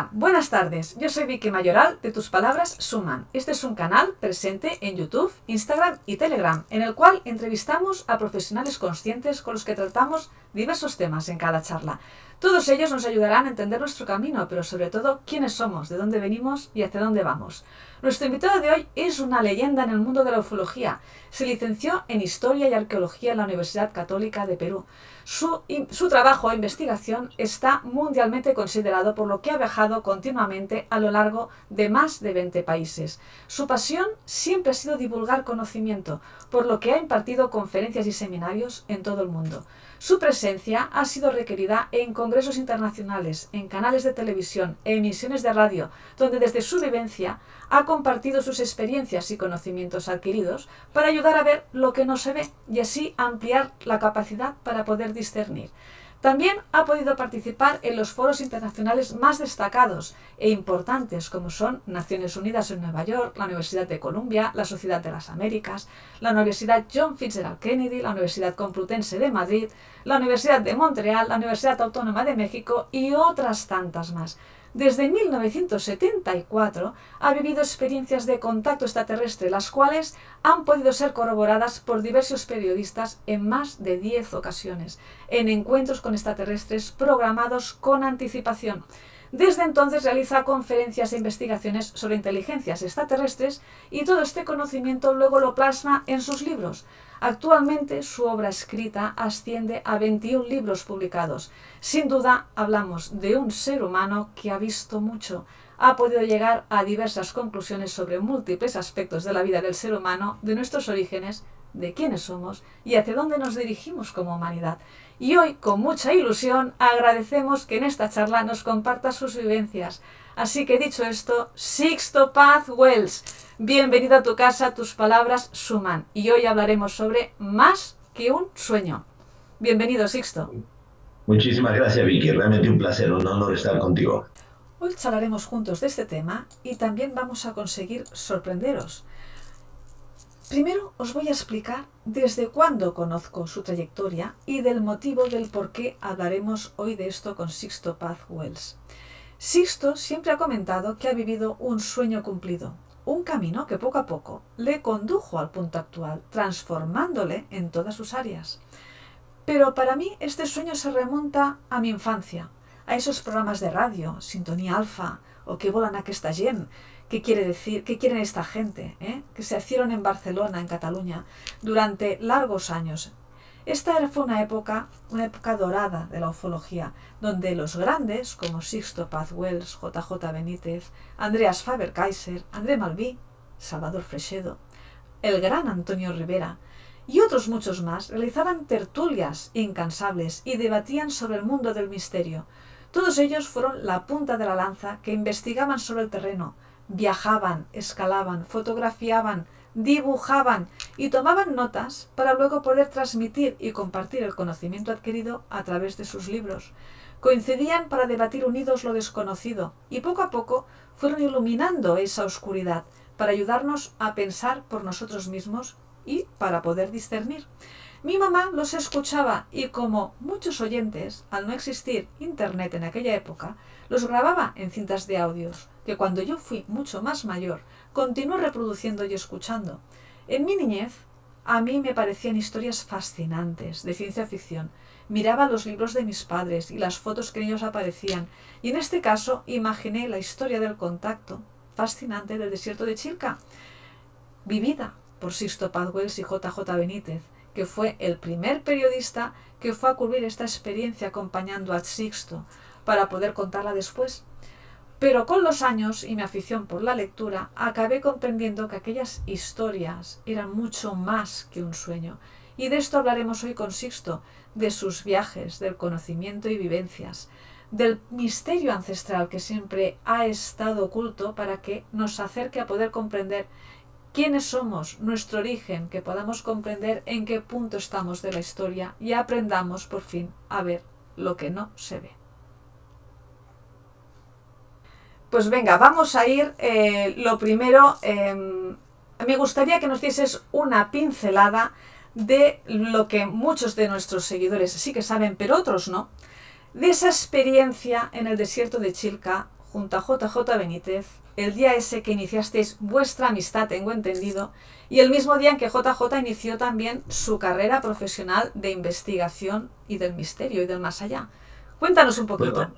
Hola, buenas tardes. Yo soy Vicky Mayoral de Tus Palabras Suman. Este es un canal presente en YouTube, Instagram y Telegram, en el cual entrevistamos a profesionales conscientes con los que tratamos diversos temas en cada charla. Todos ellos nos ayudarán a entender nuestro camino, pero sobre todo quiénes somos, de dónde venimos y hacia dónde vamos. Nuestro invitado de hoy es una leyenda en el mundo de la ufología. Se licenció en Historia y Arqueología en la Universidad Católica de Perú. Su trabajo e investigación está mundialmente considerado, por lo que ha viajado continuamente a lo largo de más de 20 países. Su pasión siempre ha sido divulgar conocimiento, por lo que ha impartido conferencias y seminarios en todo el mundo. Su presencia ha sido requerida en congresos internacionales, en canales de televisión, emisiones de radio, donde desde su vivencia ha compartido sus experiencias y conocimientos adquiridos para ayudar a ver lo que no se ve y así ampliar la capacidad para poder discernir. También ha podido participar en los foros internacionales más destacados e importantes, como son Naciones Unidas en Nueva York, la Universidad de Columbia, la Sociedad de las Américas, la Universidad John Fitzgerald Kennedy, la Universidad Complutense de Madrid, la Universidad de Montreal, la Universidad Autónoma de México y otras tantas más. Desde 1974 ha vivido experiencias de contacto extraterrestre, las cuales han podido ser corroboradas por diversos periodistas en más de 10 ocasiones, en encuentros con extraterrestres programados con anticipación. Desde entonces realiza conferencias e investigaciones sobre inteligencias extraterrestres y todo este conocimiento luego lo plasma en sus libros. Actualmente su obra escrita asciende a 21 libros publicados. Sin duda hablamos de un ser humano que ha visto mucho, ha podido llegar a diversas conclusiones sobre múltiples aspectos de la vida del ser humano, de nuestros orígenes, de quiénes somos y hacia dónde nos dirigimos como humanidad. Y hoy, con mucha ilusión, agradecemos que en esta charla nos comparta sus vivencias. Así que dicho esto, Sixto Paz Wells, bienvenido a tu casa, Tus Palabras Suman. Y hoy hablaremos sobre más que un sueño. Bienvenido, Sixto. Muchísimas gracias, Vicky. Realmente un placer, un honor estar contigo. Hoy charlaremos juntos de este tema y también vamos a conseguir sorprenderos. Primero os voy a explicar desde cuándo conozco su trayectoria y del motivo del por qué hablaremos hoy de esto con Sixto Paz Wells. Sixto siempre ha comentado que ha vivido un sueño cumplido, un camino que poco a poco le condujo al punto actual, transformándole en todas sus áreas. Pero para mí este sueño se remonta a mi infancia, a esos programas de radio, Sintonía Alfa o Que volan aquesta gent. ¿Qué quiere decir? ¿Qué quieren esta gente? Que se hicieron en Barcelona, en Cataluña, durante largos años. Esta fue una época dorada de la ufología, donde los grandes, como Sixto Paz Wells, JJ Benítez, Andreas Faber-Kaiser, André Malví, Salvador Freixedo, el gran Antonio Rivera y otros muchos más, realizaban tertulias incansables y debatían sobre el mundo del misterio. Todos ellos fueron la punta de la lanza que investigaban sobre el terreno, viajaban, escalaban, fotografiaban, dibujaban y tomaban notas para luego poder transmitir y compartir el conocimiento adquirido a través de sus libros. Coincidían para debatir unidos lo desconocido y poco a poco fueron iluminando esa oscuridad para ayudarnos a pensar por nosotros mismos y para poder discernir. Mi mamá los escuchaba y, como muchos oyentes, al no existir internet en aquella época, los grababa en cintas de audios, que cuando yo fui mucho más mayor, continué reproduciendo y escuchando. En mi niñez, a mí me parecían historias fascinantes, de ciencia ficción. Miraba los libros de mis padres y las fotos que en ellos aparecían, y en este caso imaginé la historia del contacto fascinante del desierto de Chilca, vivida por Sixto Paz Wells y JJ Benítez, que fue el primer periodista que fue a cubrir esta experiencia acompañando a Sixto para poder contarla después. Pero con los años y mi afición por la lectura, acabé comprendiendo que aquellas historias eran mucho más que un sueño. Y de esto hablaremos hoy con Sixto, de sus viajes, del conocimiento y vivencias, del misterio ancestral que siempre ha estado oculto para que nos acerque a poder comprender quiénes somos, nuestro origen, que podamos comprender en qué punto estamos de la historia y aprendamos por fin a ver lo que no se ve. Pues venga, vamos a ir, lo primero, me gustaría que nos dieses una pincelada de lo que muchos de nuestros seguidores sí que saben, pero otros no, de esa experiencia en el desierto de Chilca junto a JJ Benítez, el día ese que iniciasteis vuestra amistad, tengo entendido, y el mismo día en que JJ inició también su carrera profesional de investigación y del misterio y del más allá. Cuéntanos un poquito. Bueno,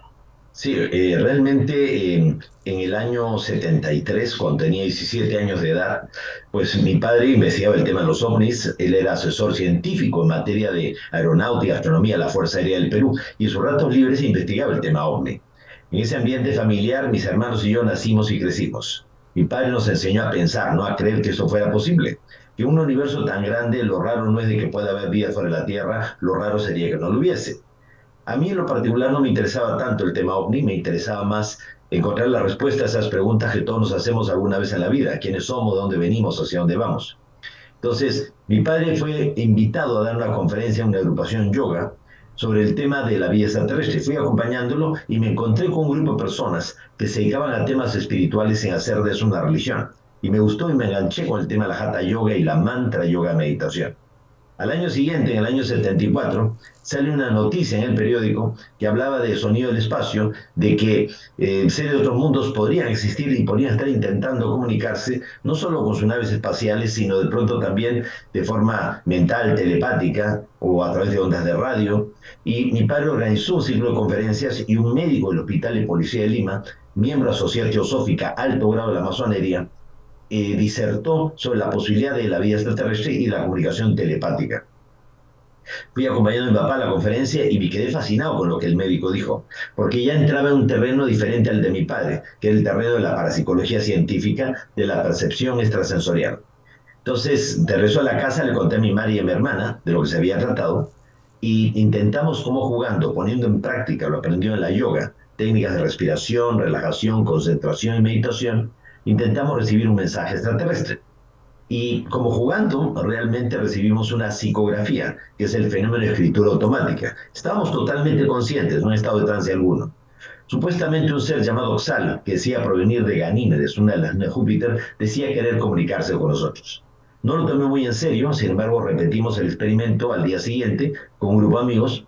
sí, realmente en el año 73, cuando tenía 17 años de edad, pues mi padre investigaba el tema de los ovnis, él era asesor científico en materia de aeronáutica, astronomía, la Fuerza Aérea del Perú, y en sus ratos libres investigaba el tema ovni. En ese ambiente familiar, mis hermanos y yo nacimos y crecimos. Mi padre nos enseñó a pensar, no a creer que eso fuera posible. Que en un universo tan grande, lo raro no es de que pueda haber vida fuera de la Tierra, lo raro sería que no lo hubiese. A mí en lo particular no me interesaba tanto el tema ovni, me interesaba más encontrar la respuesta a esas preguntas que todos nos hacemos alguna vez en la vida: quiénes somos, de dónde venimos, hacia dónde vamos. Entonces, mi padre fue invitado a dar una conferencia en una agrupación yoga sobre el tema de la vida extraterrestre. Fui acompañándolo y me encontré con un grupo de personas que se dedicaban a temas espirituales sin hacer de eso una religión. Y me gustó y me enganché con el tema de la Hatha Yoga y la Mantra Yoga Meditación. Al año siguiente, en el año 74, sale una noticia en el periódico que hablaba de sonido del espacio, de que seres de otros mundos podrían existir y podrían estar intentando comunicarse, no solo con sus naves espaciales, sino de pronto también de forma mental, telepática o a través de ondas de radio. Y mi padre organizó un ciclo de conferencias y un médico del Hospital de Policía de Lima, miembro de la Sociedad Teosófica Alto Grado de la Masonería, disertó sobre la posibilidad de la vida extraterrestre y la comunicación telepática. Fui acompañando a mi papá a la conferencia y me quedé fascinado con lo que el médico dijo, porque ya entraba en un terreno diferente al de mi padre, que era el terreno de la parapsicología científica, de la percepción extrasensorial. Entonces, de regreso a la casa, le conté a mi madre y a mi hermana de lo que se había tratado y intentamos, como jugando, poniendo en práctica lo aprendido en la yoga, técnicas de respiración, relajación, concentración y meditación, intentamos recibir un mensaje extraterrestre. Y como jugando, realmente recibimos una psicografía, que es el fenómeno de escritura automática. Estábamos totalmente conscientes, no en estado de trance alguno. Supuestamente un ser llamado Xal, que decía provenir de Ganímedes, una de las de Júpiter, decía querer comunicarse con nosotros. No lo tomé muy en serio, sin embargo repetimos el experimento al día siguiente con un grupo de amigos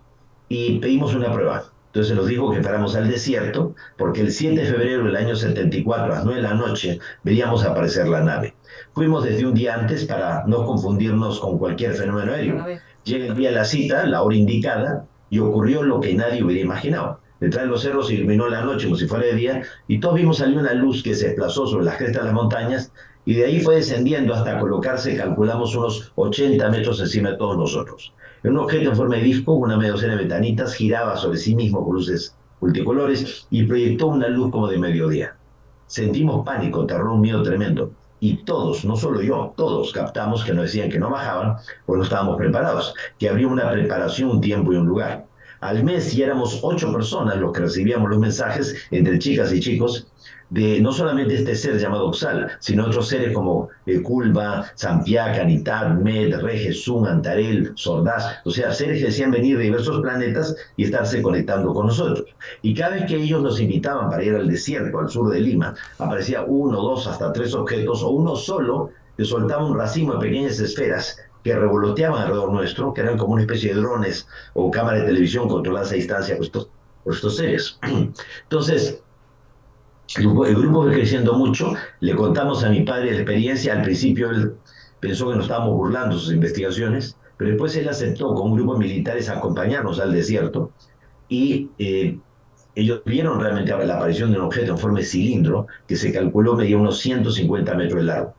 y pedimos una prueba. Entonces nos dijo que fuéramos al desierto, porque el 7 de febrero del año 74, a las 9 de la noche, veíamos aparecer la nave. Fuimos desde un día antes para no confundirnos con cualquier fenómeno aéreo. Llega el día de la cita, la hora indicada, y ocurrió lo que nadie hubiera imaginado. Detrás de los cerros se iluminó la noche como si fuera de día, y todos vimos salir una luz que se desplazó sobre las crestas de las montañas, y de ahí fue descendiendo hasta colocarse, calculamos, unos 80 metros encima de todos nosotros. Un objeto en forma de disco, una media docena de ventanitas, giraba sobre sí mismo con luces multicolores y proyectó una luz como de mediodía. Sentimos pánico, terror, un miedo tremendo. Y todos, no solo yo, todos captamos que nos decían que no bajaban, pues no estábamos preparados, que habría una preparación, un tiempo y un lugar. Al mes ya éramos 8 personas los que recibíamos los mensajes, entre chicas y chicos, de no solamente este ser llamado Oxal, sino otros seres como Culba, Zampiá, Canitad, Med, Rege, Sun, Antarel, Sordaz, o sea, seres que decían venir de diversos planetas y estarse conectando con nosotros. Y cada vez que ellos nos invitaban para ir al desierto, al sur de Lima, aparecía uno, dos, hasta tres objetos, o uno solo, que soltaba un racimo de pequeñas esferas que revoloteaban alrededor nuestro, que eran como una especie de drones o cámaras de televisión controladas a distancia por estos seres. Entonces, el grupo fue creciendo mucho, le contamos a mi padre la experiencia, al principio él pensó que nos estábamos burlando de sus investigaciones, pero después él aceptó con un grupo de militares acompañarnos al desierto y ellos vieron realmente la aparición de un objeto en forma de cilindro que se calculó medía unos 150 metros de largo.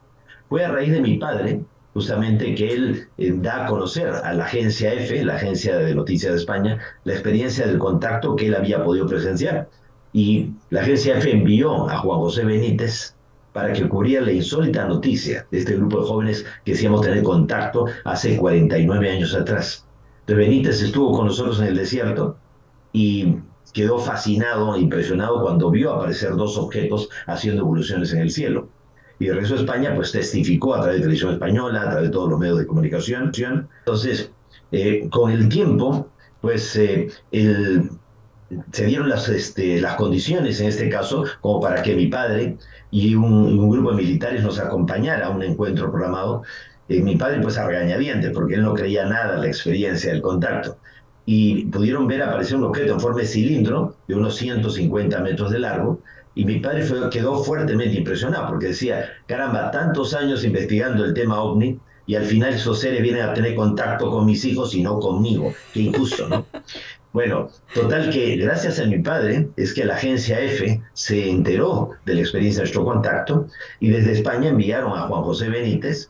Fue a raíz de mi padre, justamente, que él da a conocer a la agencia EFE, la agencia de noticias de España, la experiencia del contacto que él había podido presenciar. Y la agencia EFE envió a Juan José Benítez para que cubriera la insólita noticia de este grupo de jóvenes que decíamos tener contacto hace 49 años atrás. Entonces Benítez estuvo con nosotros en el desierto y quedó fascinado, impresionado cuando vio aparecer dos objetos haciendo evoluciones en el cielo. Y de regreso a España, pues testificó a través de televisión española, a través de todos los medios de comunicación. Entonces, con el tiempo, pues se dieron las condiciones, en este caso, como para que mi padre y un grupo de militares nos acompañara a un encuentro programado. Mi padre, pues a regañadientes, porque él no creía nada en la experiencia del contacto. Y pudieron ver aparecer un objeto en forma de cilindro de unos 150 metros de largo Y mi padre quedó fuertemente impresionado porque decía, caramba, tantos años investigando el tema ovni y al final esos seres vienen a tener contacto con mis hijos y no conmigo. Qué injusto, ¿no? Bueno, total que gracias a mi padre es que la agencia F se enteró de la experiencia de nuestro contacto y desde España enviaron a Juan José Benítez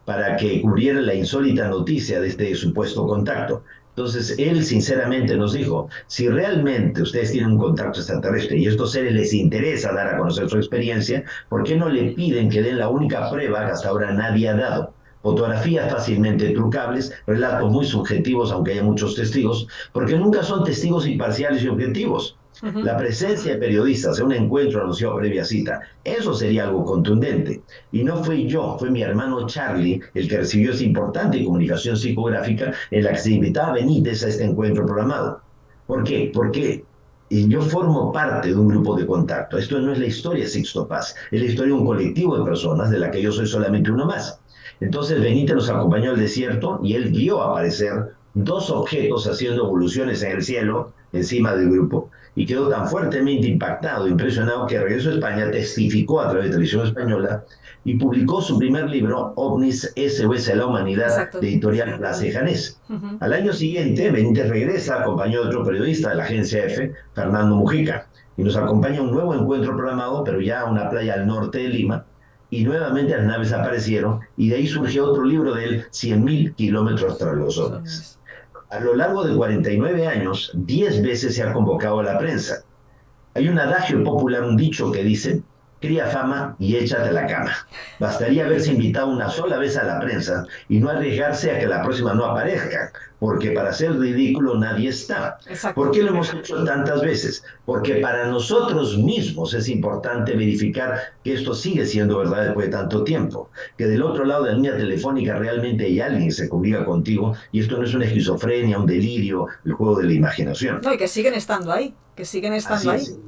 para que cubriera la insólita noticia de este supuesto contacto. Entonces, él sinceramente nos dijo, si realmente ustedes tienen un contacto extraterrestre y a estos seres les interesa dar a conocer su experiencia, ¿por qué no le piden que den la única prueba que hasta ahora nadie ha dado? Fotografías fácilmente trucables, relatos muy subjetivos, aunque haya muchos testigos, porque nunca son testigos imparciales y objetivos. Ujú. La presencia de periodistas en un encuentro anunciado previa cita, eso sería algo contundente. Y no fui yo, fue mi hermano Charlie el que recibió esa importante comunicación psicográfica en la que se invitaba a Benítez a este encuentro programado. ¿Por qué? Porque yo formo parte de un grupo de contacto. Esto no es la historia de Sixto Paz, es la historia de un colectivo de personas de la que yo soy solamente uno más. Entonces Benítez nos acompañó al desierto y él vio aparecer dos objetos haciendo evoluciones en el cielo encima del grupo y quedó tan fuertemente impactado, impresionado, que regresó a España, testificó a través de televisión española y publicó su primer libro, OVNIS, SOS a la Humanidad, de Exacto. editorial Place Janés. Ujú. Al año siguiente, Benítez regresa, acompañado de otro periodista de la agencia F, Fernando Mujica, y nos acompaña a un nuevo encuentro programado, pero ya a una playa al norte de Lima, y nuevamente las naves aparecieron, y de ahí surgió otro libro de él, 100.000 kilómetros tras los Los ovnis. ovnis. A lo largo de 49 años, 10 veces se ha convocado a la prensa. Hay un adagio popular, un dicho que dice, cría fama y échate a la cama. Bastaría haberse invitado una sola vez a la prensa y no arriesgarse a que la próxima no aparezca, porque para hacer ridículo nadie está. ¿Por Exacto. qué lo hemos hecho tantas veces? Porque para nosotros mismos es importante verificar que esto sigue siendo verdad después de tanto tiempo, que del otro lado de la línea telefónica realmente hay alguien que se comunica contigo y esto no es una esquizofrenia, un delirio, el juego de la imaginación. No, y que siguen estando ahí, que siguen estando Así ahí. es.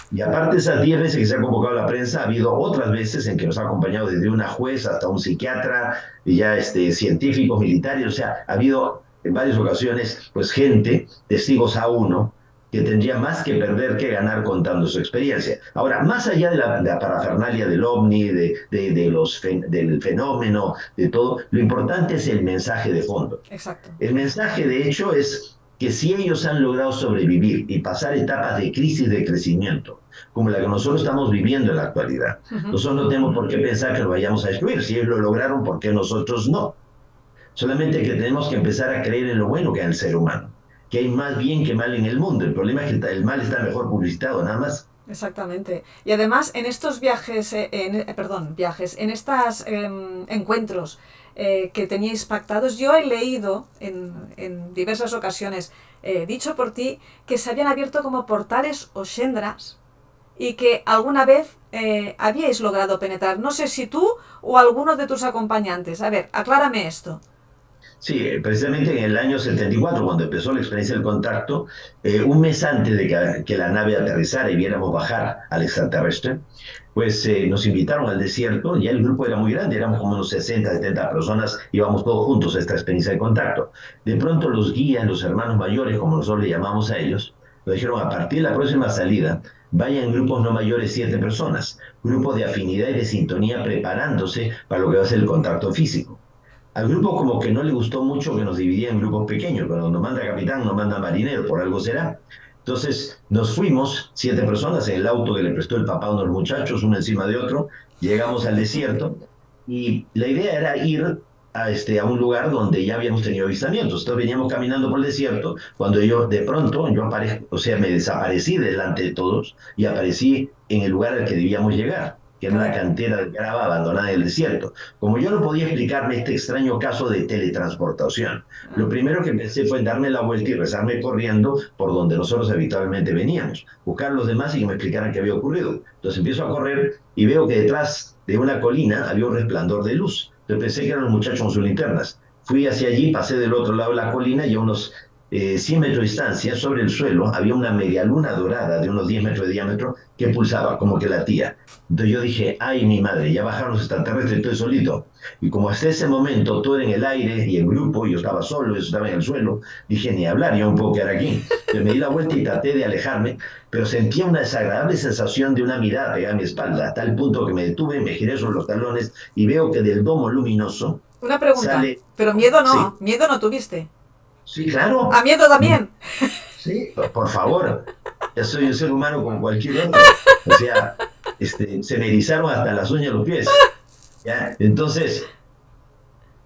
Y aparte de esas 10 veces que se ha convocado a la prensa, ha habido otras veces en que nos ha acompañado desde una jueza hasta un psiquiatra, y ya científicos, militares, o sea, ha habido en varias ocasiones, pues gente, testigos a uno, que tendría más que perder que ganar contando su experiencia. Ahora, más allá de la parafernalia del ovni, del fenómeno, de todo, lo importante es el mensaje de fondo. Exacto. El mensaje, de hecho, es que si ellos han logrado sobrevivir y pasar etapas de crisis de crecimiento, como la que nosotros estamos viviendo en la actualidad, Ujú. nosotros no tenemos por qué pensar que lo vayamos a destruir. Si ellos lo lograron, ¿por qué nosotros no? Solamente que tenemos que empezar a creer en lo bueno que hay en el ser humano, que hay más bien que mal en el mundo. El problema es que el mal está mejor publicitado, nada más. Exactamente. Y además, en estos viajes, perdón, viajes, en estos encuentros que teníais pactados, yo he leído en diversas ocasiones, dicho por ti, que se habían abierto como portales o shendras y que alguna vez habíais logrado penetrar. No sé si tú o alguno de tus acompañantes. A ver, aclárame esto. Sí, precisamente en el año 74, cuando empezó la experiencia del contacto, un mes antes de que la nave aterrizara y viéramos bajar al extraterrestre, pues nos invitaron al desierto, ya el grupo era muy grande, éramos como unos 60, 70 personas, íbamos todos juntos a esta experiencia de contacto. De pronto los guías, los hermanos mayores, como nosotros le llamamos a ellos, nos dijeron, a partir de la próxima salida, vayan en grupos no mayores 7 personas, grupos de afinidad y de sintonía preparándose para lo que va a ser el contacto físico. Al grupo como que no le gustó mucho que nos dividía en grupos pequeños, pero cuando manda capitán no manda marinero, por algo será. Entonces nos fuimos, 7 personas, en el auto que le prestó el papá a unos muchachos, uno encima de otro, llegamos al desierto y la idea era ir a un lugar donde ya habíamos tenido avistamientos. Entonces veníamos caminando por el desierto, cuando yo de pronto, yo aparezco, o sea, me desaparecí delante de todos y aparecí en el lugar al que debíamos llegar, que era una Caray. cantera de grava abandonada en el desierto. Como yo no podía explicarme este extraño caso de teletransportación, lo Ah, primero que pensé fue darme la vuelta y rezarme corriendo por donde nosotros habitualmente veníamos, buscar a los demás y que me explicaran qué había ocurrido. Entonces empiezo a correr y veo que detrás de una colina había un resplandor de luz. Entonces pensé que eran los muchachos con sus linternas. Fui hacia allí, pasé del otro lado de la colina y a unos 100 metros de distancia, sobre el suelo, había una media luna dorada de unos 10 metros de diámetro que pulsaba, como que latía. Entonces yo dije, ay, mi madre, ya bajaron los extraterrestres, estoy solito. Y como hasta ese momento todo era en el aire y el grupo, yo estaba solo, yo estaba en el suelo, dije, ni hablar, yo no puedo quedar aquí. Entonces me di la vuelta y traté de alejarme, pero sentía una desagradable sensación de una mirada pegada a mi espalda, a tal punto que me detuve, me giré sobre los talones y veo que del domo luminoso Una pregunta, sale... pero Sí, miedo no tuviste. sí, ¿A claro. miedo también? Sí, por favor, ya soy un ser humano como cualquier otro. O sea, se me erizaron hasta las uñas de los pies. ¿Ya? Entonces,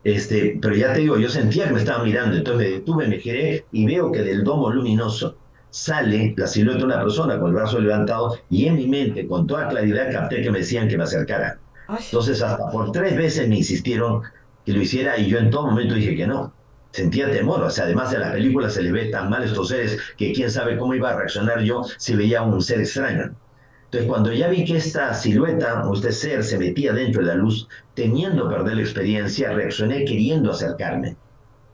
pero ya te digo, yo sentía que me estaban mirando, entonces me detuve, me giré y veo que del domo luminoso sale la silueta de una persona con el brazo levantado y en mi mente, con toda claridad, capté que me decían que me acercara. Ay, Entonces, hasta por 3 veces me insistieron que lo hiciera y yo en todo momento dije que no. Sentía temor, o sea, además de la película se les ve tan mal a estos seres que quién sabe cómo iba a reaccionar yo si veía a un ser extraño. Entonces, cuando ya vi que esta silueta o este ser se metía dentro de la luz, temiendo perder la experiencia, reaccioné queriendo acercarme.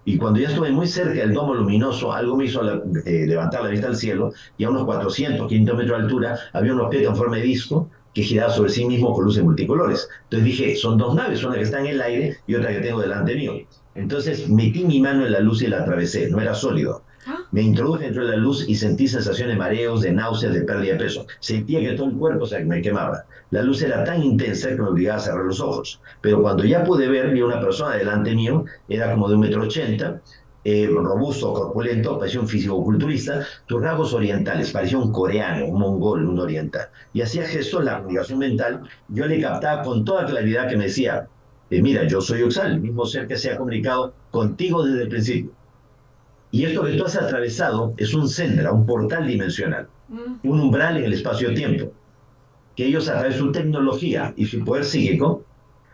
Y cuando ya estuve muy cerca del domo luminoso, algo me hizo levantar la vista al cielo y a unos 400, 500 metros de altura había un objeto en forma de disco que giraba sobre sí mismo con luces multicolores. Entonces dije, son dos naves, una que está en el aire y otra que tengo delante mío. Entonces metí mi mano en la luz y la atravesé, no era sólido. Me introduje dentro de la luz y sentí sensaciones de mareos, de náuseas, de pérdida de peso. Sentía que todo el cuerpo se me quemaba. La luz era tan intensa que me obligaba a cerrar los ojos. Pero cuando ya pude ver, vi a una persona delante mío, era como de 1,80 m, robusto, corpulento, parecía un fisicoculturista, tus rasgos orientales, parecía un coreano, un mongol, un oriental. Y hacía gestos, la comunicación mental, yo le captaba con toda claridad que me decía, mira, yo soy Oxal, el mismo ser que se ha comunicado contigo desde el principio. Y esto que tú has atravesado es un sendra, un portal dimensional, un umbral en el espacio-tiempo, que ellos a través de su tecnología y su poder psíquico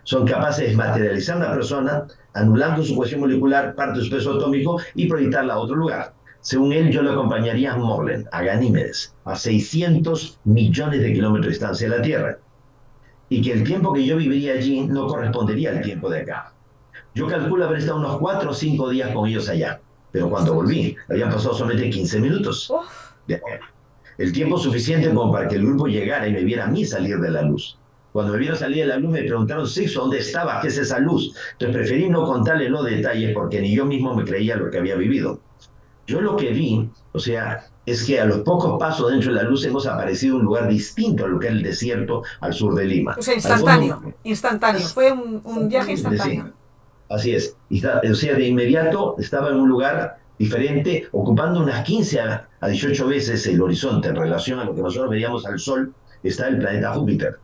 son capaces de materializar a una persona, anulando su cohesión molecular, parte de su peso atómico y proyectarla a otro lugar. Según él, yo lo acompañaría a Morlen, a Ganímedes, a 600 millones de kilómetros de distancia de la Tierra, y que el tiempo que yo viviría allí no correspondería al tiempo de acá. Yo calculo haber estado unos 4 o 5 días con ellos allá, pero cuando ostras. volví, habían pasado solamente 15 minutos. Uf, De el tiempo suficiente como para que el grupo llegara y me viera a mí salir de la luz. Cuando me vieron salir de la luz me preguntaron, Sixto, ¿dónde estaba? ¿Qué es esa luz? Entonces preferí no contarle los detalles porque ni yo mismo me creía lo que había vivido. Yo lo que vi, o sea, es que a los pocos pasos dentro de la luz hemos aparecido en un lugar distinto a lo que es el desierto al sur de Lima. o sea, Al fondo, instantáneo. Fue un viaje exactamente, instantáneo. sí. Así es. O sea, de inmediato estaba en un lugar diferente, ocupando unas 15 a 18 veces el horizonte en relación a lo que nosotros veíamos al Sol, está el planeta Júpiter.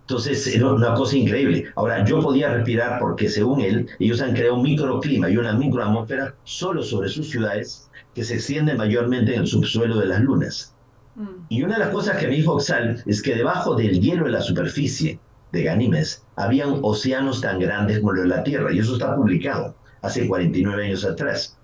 Entonces, era una cosa increíble. Ahora, yo podía respirar porque, según él, ellos han creado un microclima y una microatmósfera solo sobre sus ciudades que se extiende mayormente en el subsuelo de las lunas. Mm. Y una de las cosas que me dijo Oxal es que debajo del hielo de la superficie de Ganímedes habían océanos tan grandes como los de la Tierra, y eso está publicado hace 49 años atrás.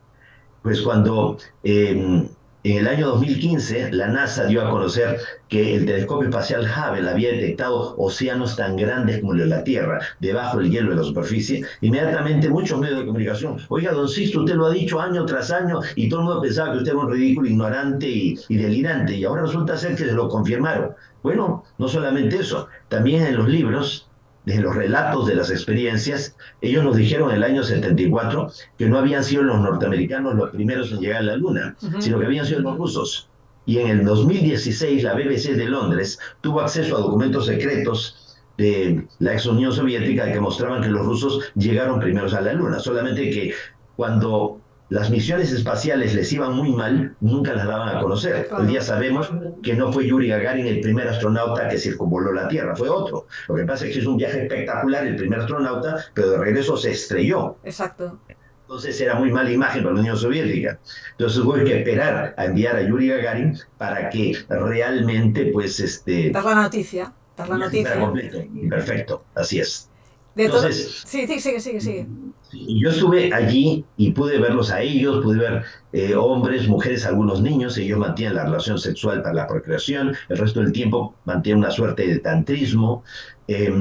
Pues cuando en el año 2015 la NASA dio a conocer que el telescopio espacial Hubble había detectado océanos tan grandes como los de la Tierra, debajo del hielo de la superficie, inmediatamente muchos medios de comunicación, oiga, don Sisto, usted lo ha dicho año tras año y todo el mundo pensaba que usted era un ridículo, ignorante y delirante, y ahora resulta ser que se lo confirmaron. Bueno, no solamente eso, también en los libros, en los relatos de las experiencias, ellos nos dijeron en el año 74 que no habían sido los norteamericanos los primeros en llegar a la Luna, Ujú. sino que habían sido los rusos. Y en el 2016 la BBC de Londres tuvo acceso a documentos secretos de la ex Unión Soviética que mostraban que los rusos llegaron primeros a la Luna, solamente que cuando las misiones espaciales les iban muy mal, nunca las daban a conocer. Hoy Claro. día sabemos que no fue Yuri Gagarin el primer astronauta que circunvoló la Tierra, fue otro. Lo que pasa es que es un viaje espectacular, el primer astronauta, pero de regreso se estrelló. Exacto. Entonces era muy mala imagen para la Unión Soviética. Entonces hubo que esperar a enviar a Yuri Gagarin para que realmente, pues, Dar la noticia. Dar el la viaje fuera noticia. completo y perfecto. Así es. De todo. Entonces, Sí, sí, sigue, sigue, sigue. y yo estuve allí y pude verlos a ellos, pude ver hombres, mujeres, algunos niños. Ellos mantienen la relación sexual para la procreación, el resto del tiempo mantienen una suerte de tantrismo.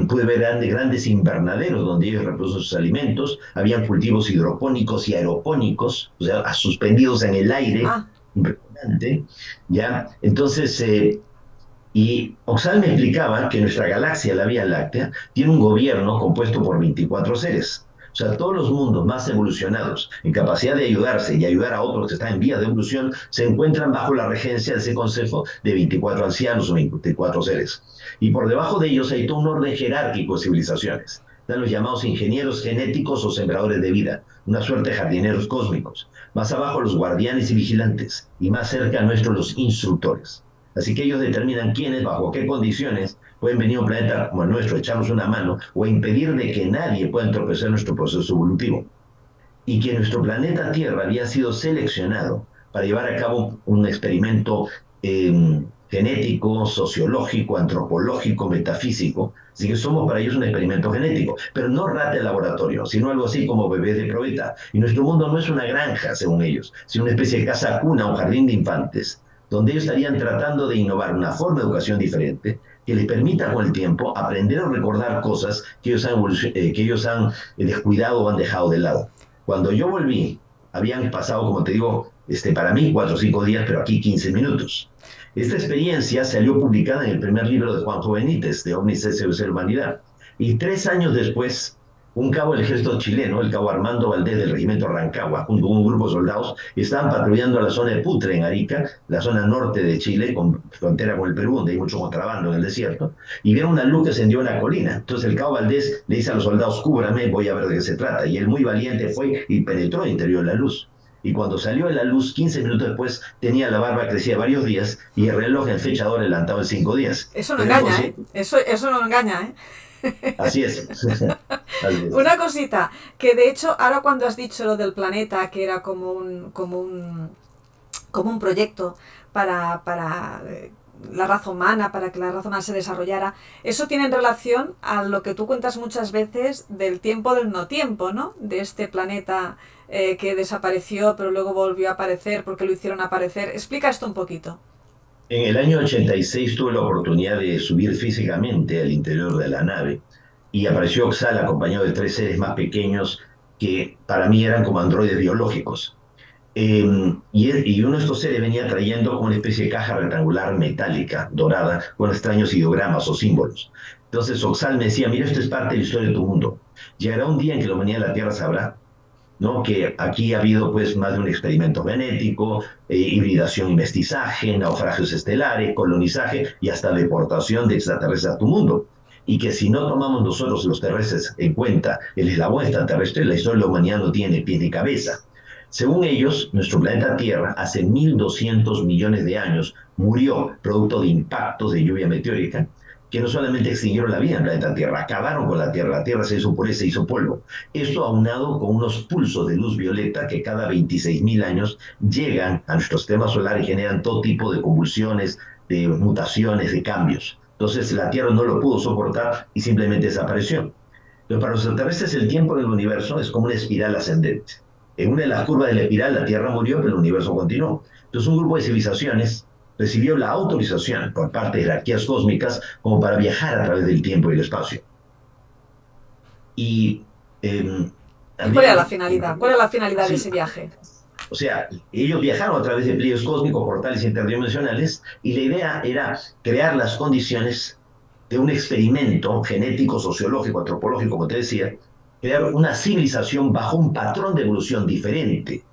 Pude ver grandes invernaderos donde ellos reproducen sus alimentos. Habían cultivos hidropónicos y aeropónicos, o sea, suspendidos en el aire. Ah, Impresionante, ¿ya? Entonces, y Oxal me explicaba que nuestra galaxia, la Vía Láctea, tiene un gobierno compuesto por 24 seres. O sea, todos los mundos más evolucionados, en capacidad de ayudarse y ayudar a otros que están en vías de evolución, se encuentran bajo la regencia de ese consejo de 24 ancianos o 24 seres. Y por debajo de ellos hay todo un orden jerárquico de civilizaciones. Están los llamados ingenieros genéticos o sembradores de vida, una suerte de jardineros cósmicos. Más abajo los guardianes y vigilantes, y más cerca a nuestros los instructores. Así que ellos determinan quiénes, bajo qué condiciones, pueden venir a un planeta como el nuestro, echarnos una mano o impedir de que nadie pueda entorpecer nuestro proceso evolutivo. Y que nuestro planeta Tierra había sido seleccionado para llevar a cabo un experimento genético, sociológico, antropológico, metafísico. Así que somos para ellos un experimento genético, pero no rata de laboratorio, sino algo así como bebés de probeta. Y nuestro mundo no es una granja, según ellos, sino una especie de casa cuna, un jardín de infantes, donde ellos estarían tratando de innovar una forma de educación diferente que les permita con el tiempo aprender a recordar cosas que ellos han descuidado o han dejado de lado. Cuando yo volví, habían pasado, como te digo, para mí 4 o 5 días, pero aquí 15 minutos. Esta experiencia salió publicada en el primer libro de Juanjo Benítez, de Omnis Ser Humanidad. Y 3 años después, un cabo del ejército chileno, el cabo Armando Valdés del regimiento Rancagua, junto con un grupo de soldados, estaban patrullando la zona de Putre, en Arica, la zona norte de Chile, con frontera con el Perú, donde hay mucho contrabando en el desierto, y vieron una luz que ascendió en la colina. Entonces el cabo Valdés le dice a los soldados, cúbrame, voy a ver de qué se trata. Y él muy valiente fue y penetró al interior de la luz. Y cuando salió de la luz, 15 minutos después, tenía la barba crecida varios días y el reloj en fechador adelantado en 5 días. eso no Pero es engaña, ¿eh? posible. Eso no engaña, ¿eh? Así es. Así es. Una cosita, que de hecho, ahora cuando has dicho lo del planeta, que era como un proyecto para la raza humana, para que la raza humana se desarrollara, eso tiene en relación a lo que tú cuentas muchas veces del tiempo del no tiempo, ¿no? De este planeta que desapareció, pero luego volvió a aparecer porque lo hicieron aparecer. Explica esto un poquito. En el año 86 tuve la oportunidad de subir físicamente al interior de la nave y apareció Oxal acompañado de 3 seres más pequeños que para mí eran como androides biológicos. Y uno de estos seres venía trayendo una especie de caja rectangular metálica, dorada, con extraños ideogramas o símbolos. Entonces Oxal me decía, mira, esto es parte de la historia de tu mundo. Llegará un día en que la humanidad de la Tierra sabrá, ¿no?, que aquí ha habido pues más de un experimento genético, hibridación y mestizaje, naufragios estelares, colonizaje y hasta deportación de extraterrestres a tu mundo. Y que si no tomamos nosotros los terrestres en cuenta el eslabón extraterrestre, la historia de la humanidad no tiene pie ni cabeza. Según ellos, nuestro planeta Tierra hace 1.200 millones de años murió producto de impactos de lluvia meteórica que no solamente extinguieron la vida en el planeta Tierra, acabaron con la Tierra se hizo pureza, se hizo polvo. Esto aunado con unos pulsos de luz violeta que cada 26.000 años llegan a nuestro sistema solar y generan todo tipo de convulsiones, de mutaciones, de cambios. Entonces la Tierra no lo pudo soportar y simplemente desapareció. Pero para los extraterrestres el tiempo en el universo es como una espiral ascendente. En una de las curvas de la espiral la Tierra murió, pero el universo continuó. Entonces un grupo de civilizaciones recibió la autorización por parte de jerarquías cósmicas como para viajar a través del tiempo y el espacio. Y ¿Y cuál era la habían, finalidad? ¿Cuál era la finalidad de sí, ese viaje? o sea, ellos viajaron a través de pliegues cósmicos, portales interdimensionales, y la idea era crear las condiciones de un experimento genético, sociológico, antropológico, como te decía, crear una civilización bajo un patrón de evolución diferente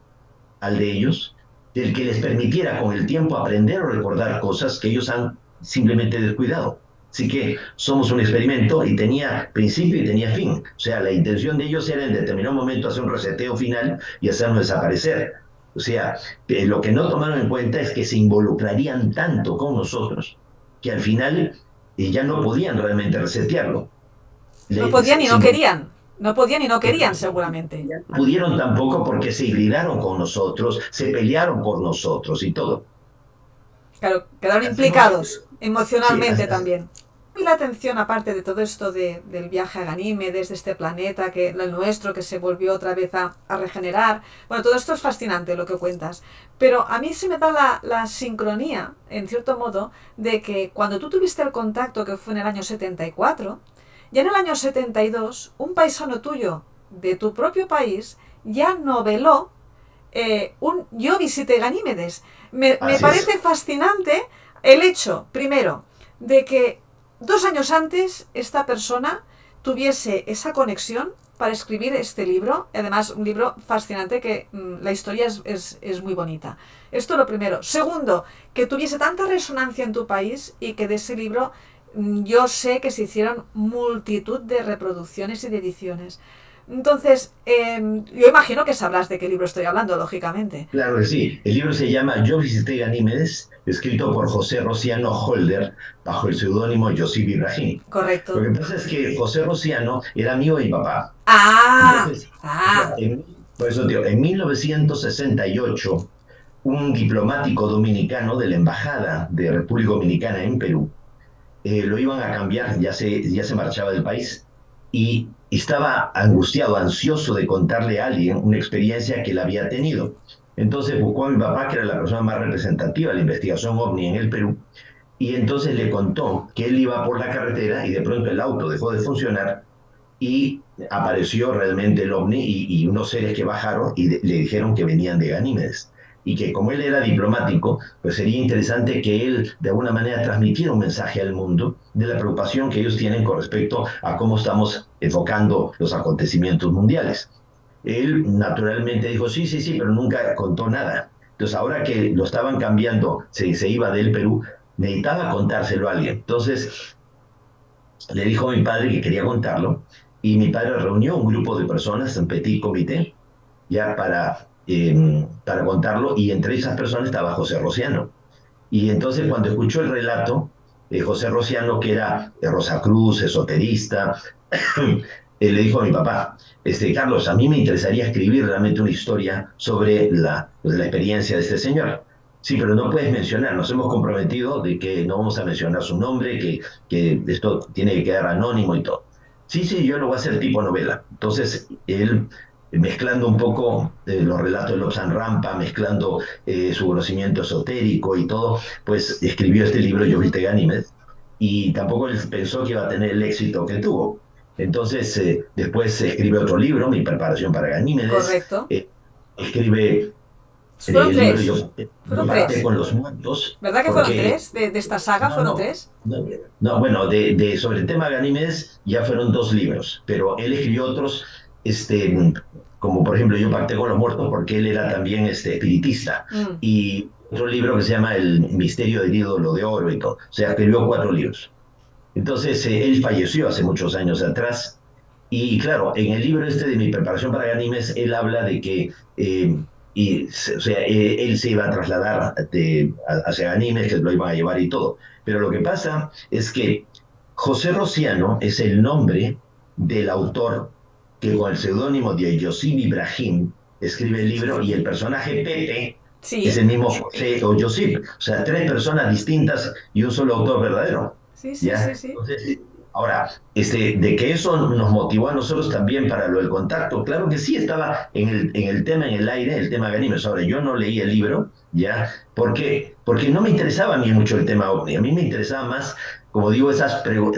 al de ellos, del que les permitiera con el tiempo aprender o recordar cosas que ellos han simplemente descuidado. Así que somos un experimento y tenía principio y tenía fin. O sea, la intención de ellos era en determinado momento hacer un reseteo final y hacernos desaparecer. O sea, lo que no tomaron en cuenta es que se involucrarían tanto con nosotros que al final ya no podían realmente resetearlo. No Le, podían se, y se no querían. No podían y no querían, seguramente. pudieron tampoco porque se hibridaron con nosotros, se pelearon por nosotros y todo. Claro, quedaron Hacemos, implicados sí, emocionalmente también. y la atención, aparte de todo esto del viaje a Ganímedes, de este planeta, que el nuestro, que se volvió otra vez a regenerar. Bueno, todo esto es fascinante lo que cuentas. Pero a mí se me da la sincronía, en cierto modo, de que cuando tú tuviste el contacto, que fue en el año 74, ya en el año 72, un paisano tuyo de tu propio país ya noveló un Yo visité Ganímedes. Me Así es. parece fascinante el hecho, primero, de que 2 años antes esta persona tuviese esa conexión para escribir este libro, además un libro fascinante que la historia es muy bonita. Esto lo primero. Segundo, que tuviese tanta resonancia en tu país y que de ese libro yo sé que se hicieron multitud de reproducciones y de ediciones. Entonces, yo imagino que sabrás de qué libro estoy hablando, lógicamente. Claro que sí. El libro se llama Yo visité Ganímedes, escrito por José Rociano Holder, bajo el seudónimo Josip Ibrahim. Lo Correcto. que pasa es que José Rociano era amigo de mi papá. Ah, Entonces, o sea, ah, por eso, tío, en 1968, un diplomático dominicano de la Embajada de República Dominicana en Perú lo iban a cambiar, ya se marchaba del país y estaba angustiado, ansioso de contarle a alguien una experiencia que él había tenido. Entonces buscó a mi papá, que era la persona más representativa de la investigación ovni en el Perú, y entonces le contó que él iba por la carretera y de pronto el auto dejó de funcionar y apareció realmente el ovni y unos seres que bajaron y le dijeron que venían de Ganímedes y que como él era diplomático, pues sería interesante que él de alguna manera transmitiera un mensaje al mundo de la preocupación que ellos tienen con respecto a cómo estamos enfocando los acontecimientos mundiales. Él naturalmente dijo, sí, sí, sí, pero nunca contó nada. Entonces ahora que lo estaban cambiando, se iba del Perú, necesitaba contárselo a alguien. Entonces le dijo a mi padre que quería contarlo y mi padre reunió un grupo de personas, un petit comité, ya para contarlo y entre esas personas estaba José Rociano. Y entonces cuando escuchó el relato, José Rociano, que era de Rosacruz, esoterista, le dijo a mi papá, Carlos, a mí me interesaría escribir realmente una historia sobre la experiencia de este señor. Sí, pero no puedes mencionar, nos hemos comprometido de que no vamos a mencionar su nombre, que esto tiene que quedar anónimo y todo. Sí, sí, yo lo voy a hacer tipo novela. Entonces, él, mezclando un poco los relatos de Lobsang Rampa, mezclando su conocimiento esotérico y todo, pues escribió este libro, Yo ujú, viste Ganímedes, y tampoco él pensó que iba a tener el éxito que tuvo. Entonces, después escribe otro libro, Mi preparación para Ganímedes, correcto. escribe Fueron el libro tres. Yo Fueron pacté tres. con los muertos, ¿Verdad que fueron porque, tres? De esta saga no, fueron no, tres. no, no bueno, sobre el tema de Ganímedes ya fueron dos libros, pero él escribió otros, como por ejemplo Yo pacté con los muertos, porque él era también espiritista, Mm, y otro libro que se llama El misterio del ídolo de oro y todo, o sea, escribió cuatro libros. Entonces, él falleció hace muchos años atrás. Y claro, en el libro este de Mi preparación para Ganímedes, él habla de que o sea, él se iba a trasladar hacia Ganímedes, que lo iban a llevar y todo. Pero lo que pasa es que José Rociano es el nombre del autor que con el seudónimo de Josip Ibrahim escribe el libro y el personaje Pepe es sí, el mismo José o Josip. O sea, tres personas distintas y un solo autor verdadero. sí, sí, sí, ¿Ya? sí. Entonces, ahora, de que eso nos motivó a nosotros también para lo del contacto, claro que sí estaba en el tema, en el aire, el tema de Ganímedes. Ahora, yo no leí el libro, ¿ya? ¿Por qué? Porque no me interesaba a mí mucho el tema ovni, a mí me interesaba más, como digo,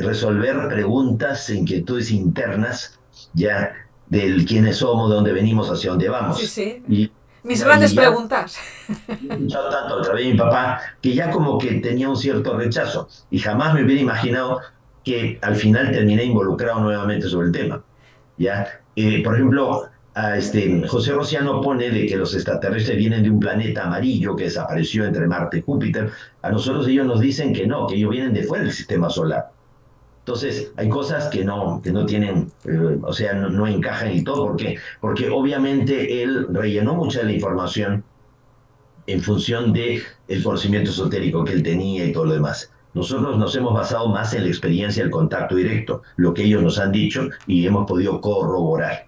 resolver preguntas, inquietudes internas, ¿ya? Del quiénes somos, de dónde venimos, hacia dónde Sí, vamos. sí. Y, Mis y grandes ya preguntas. he escuchado tanto a través de mi papá que ya como que tenía un cierto rechazo y jamás me hubiera imaginado que al final terminé involucrado nuevamente sobre el tema. ¿Ya? Por ejemplo, José Rociano pone de que los extraterrestres vienen de un planeta amarillo que desapareció entre Marte y Júpiter. A nosotros ellos nos dicen que no, que ellos vienen de fuera del sistema solar. Entonces, hay cosas que no tienen, o sea, no encajan y todo. ¿Por qué? Porque obviamente él rellenó mucha de la información en función de el conocimiento esotérico que él tenía y todo lo demás. Nosotros nos hemos basado más en la experiencia del contacto directo, lo que ellos nos han dicho y hemos podido corroborar.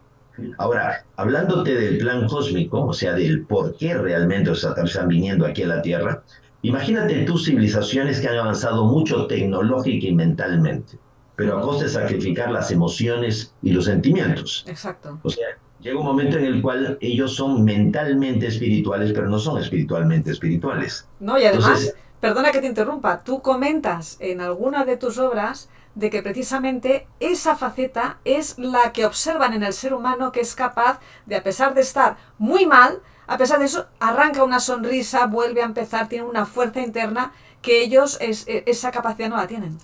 Ahora, hablándote del plan cósmico, o sea, del por qué realmente los extraterrestres están viniendo aquí a la Tierra, Imagínate tus civilizaciones que han avanzado mucho tecnológica y mentalmente, pero a Ujú. costa de sacrificar las emociones y los sentimientos. Exacto. O sea, llega un momento en el cual ellos son mentalmente espirituales, pero no son espiritualmente espirituales. No, y Entonces, además, perdona que te interrumpa, tú comentas en alguna de tus obras de que precisamente esa faceta es la que observan en el ser humano, que es capaz de, a pesar de estar muy mal, a pesar de eso, arranca una sonrisa, vuelve a empezar, tiene una fuerza interna que ellos esa capacidad no la tienen.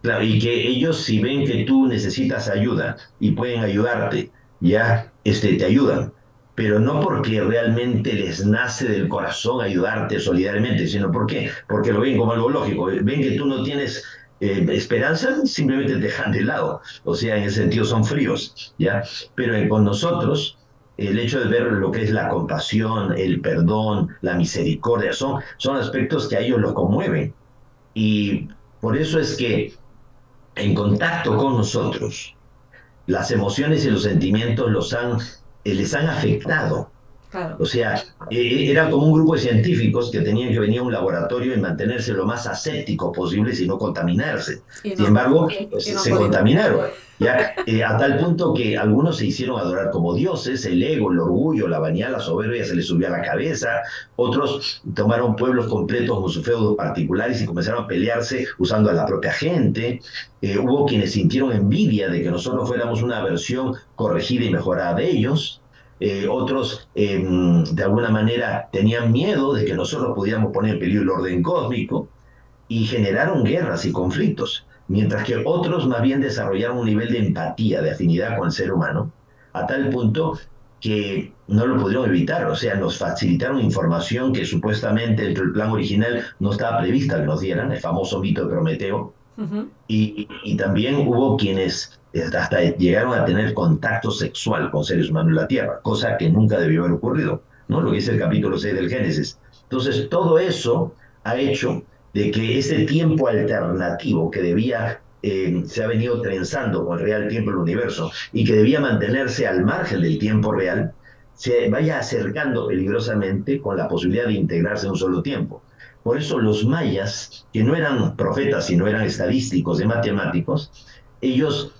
claro, y que ellos si ven que tú necesitas ayuda y pueden ayudarte, ya te ayudan, pero no porque realmente les nace del corazón ayudarte solidariamente, sino porque lo ven como algo lógico, ven que tú no tienes esperanza, simplemente te dejan de lado, o sea, en ese sentido son fríos, ya, pero con nosotros el hecho de ver lo que es la compasión, el perdón, la misericordia, son aspectos que a ellos los conmueven. Y por eso es que en contacto con nosotros, las emociones y los sentimientos les han afectado. Claro. O sea, era como un grupo de científicos que tenían que venir a un laboratorio y mantenerse lo más aséptico posible y no contaminarse. Y Sin no, embargo, y pues, no han se podido. contaminaron, ¿ya? A tal punto que algunos se hicieron adorar como dioses, el ego, el orgullo, la vanidad, la soberbia se les subió a la cabeza, otros tomaron pueblos completos como sus feudos particulares y comenzaron a pelearse usando a la propia gente. Hubo quienes sintieron envidia de que nosotros fuéramos una versión corregida y mejorada de ellos. Otros de alguna manera tenían miedo de que nosotros pudiéramos poner en peligro el orden cósmico y generaron guerras y conflictos, mientras que otros más bien desarrollaron un nivel de empatía, de afinidad con el ser humano, a tal punto que no lo pudieron evitar, o sea, nos facilitaron información que supuestamente dentro del plan original no estaba prevista que nos dieran, el famoso mito de Prometeo, Ujú. y también hubo quienes hasta llegaron a tener contacto sexual con seres humanos en la Tierra, cosa que nunca debió haber ocurrido, ¿no? Lo que dice el capítulo 6 del Génesis. Entonces, todo eso ha hecho de que ese tiempo alternativo que se ha venido trenzando con el real tiempo del universo y que debía mantenerse al margen del tiempo real, se vaya acercando peligrosamente con la posibilidad de integrarse en un solo tiempo. Por eso los mayas, que no eran profetas, sino eran estadísticos de matemáticos, ellos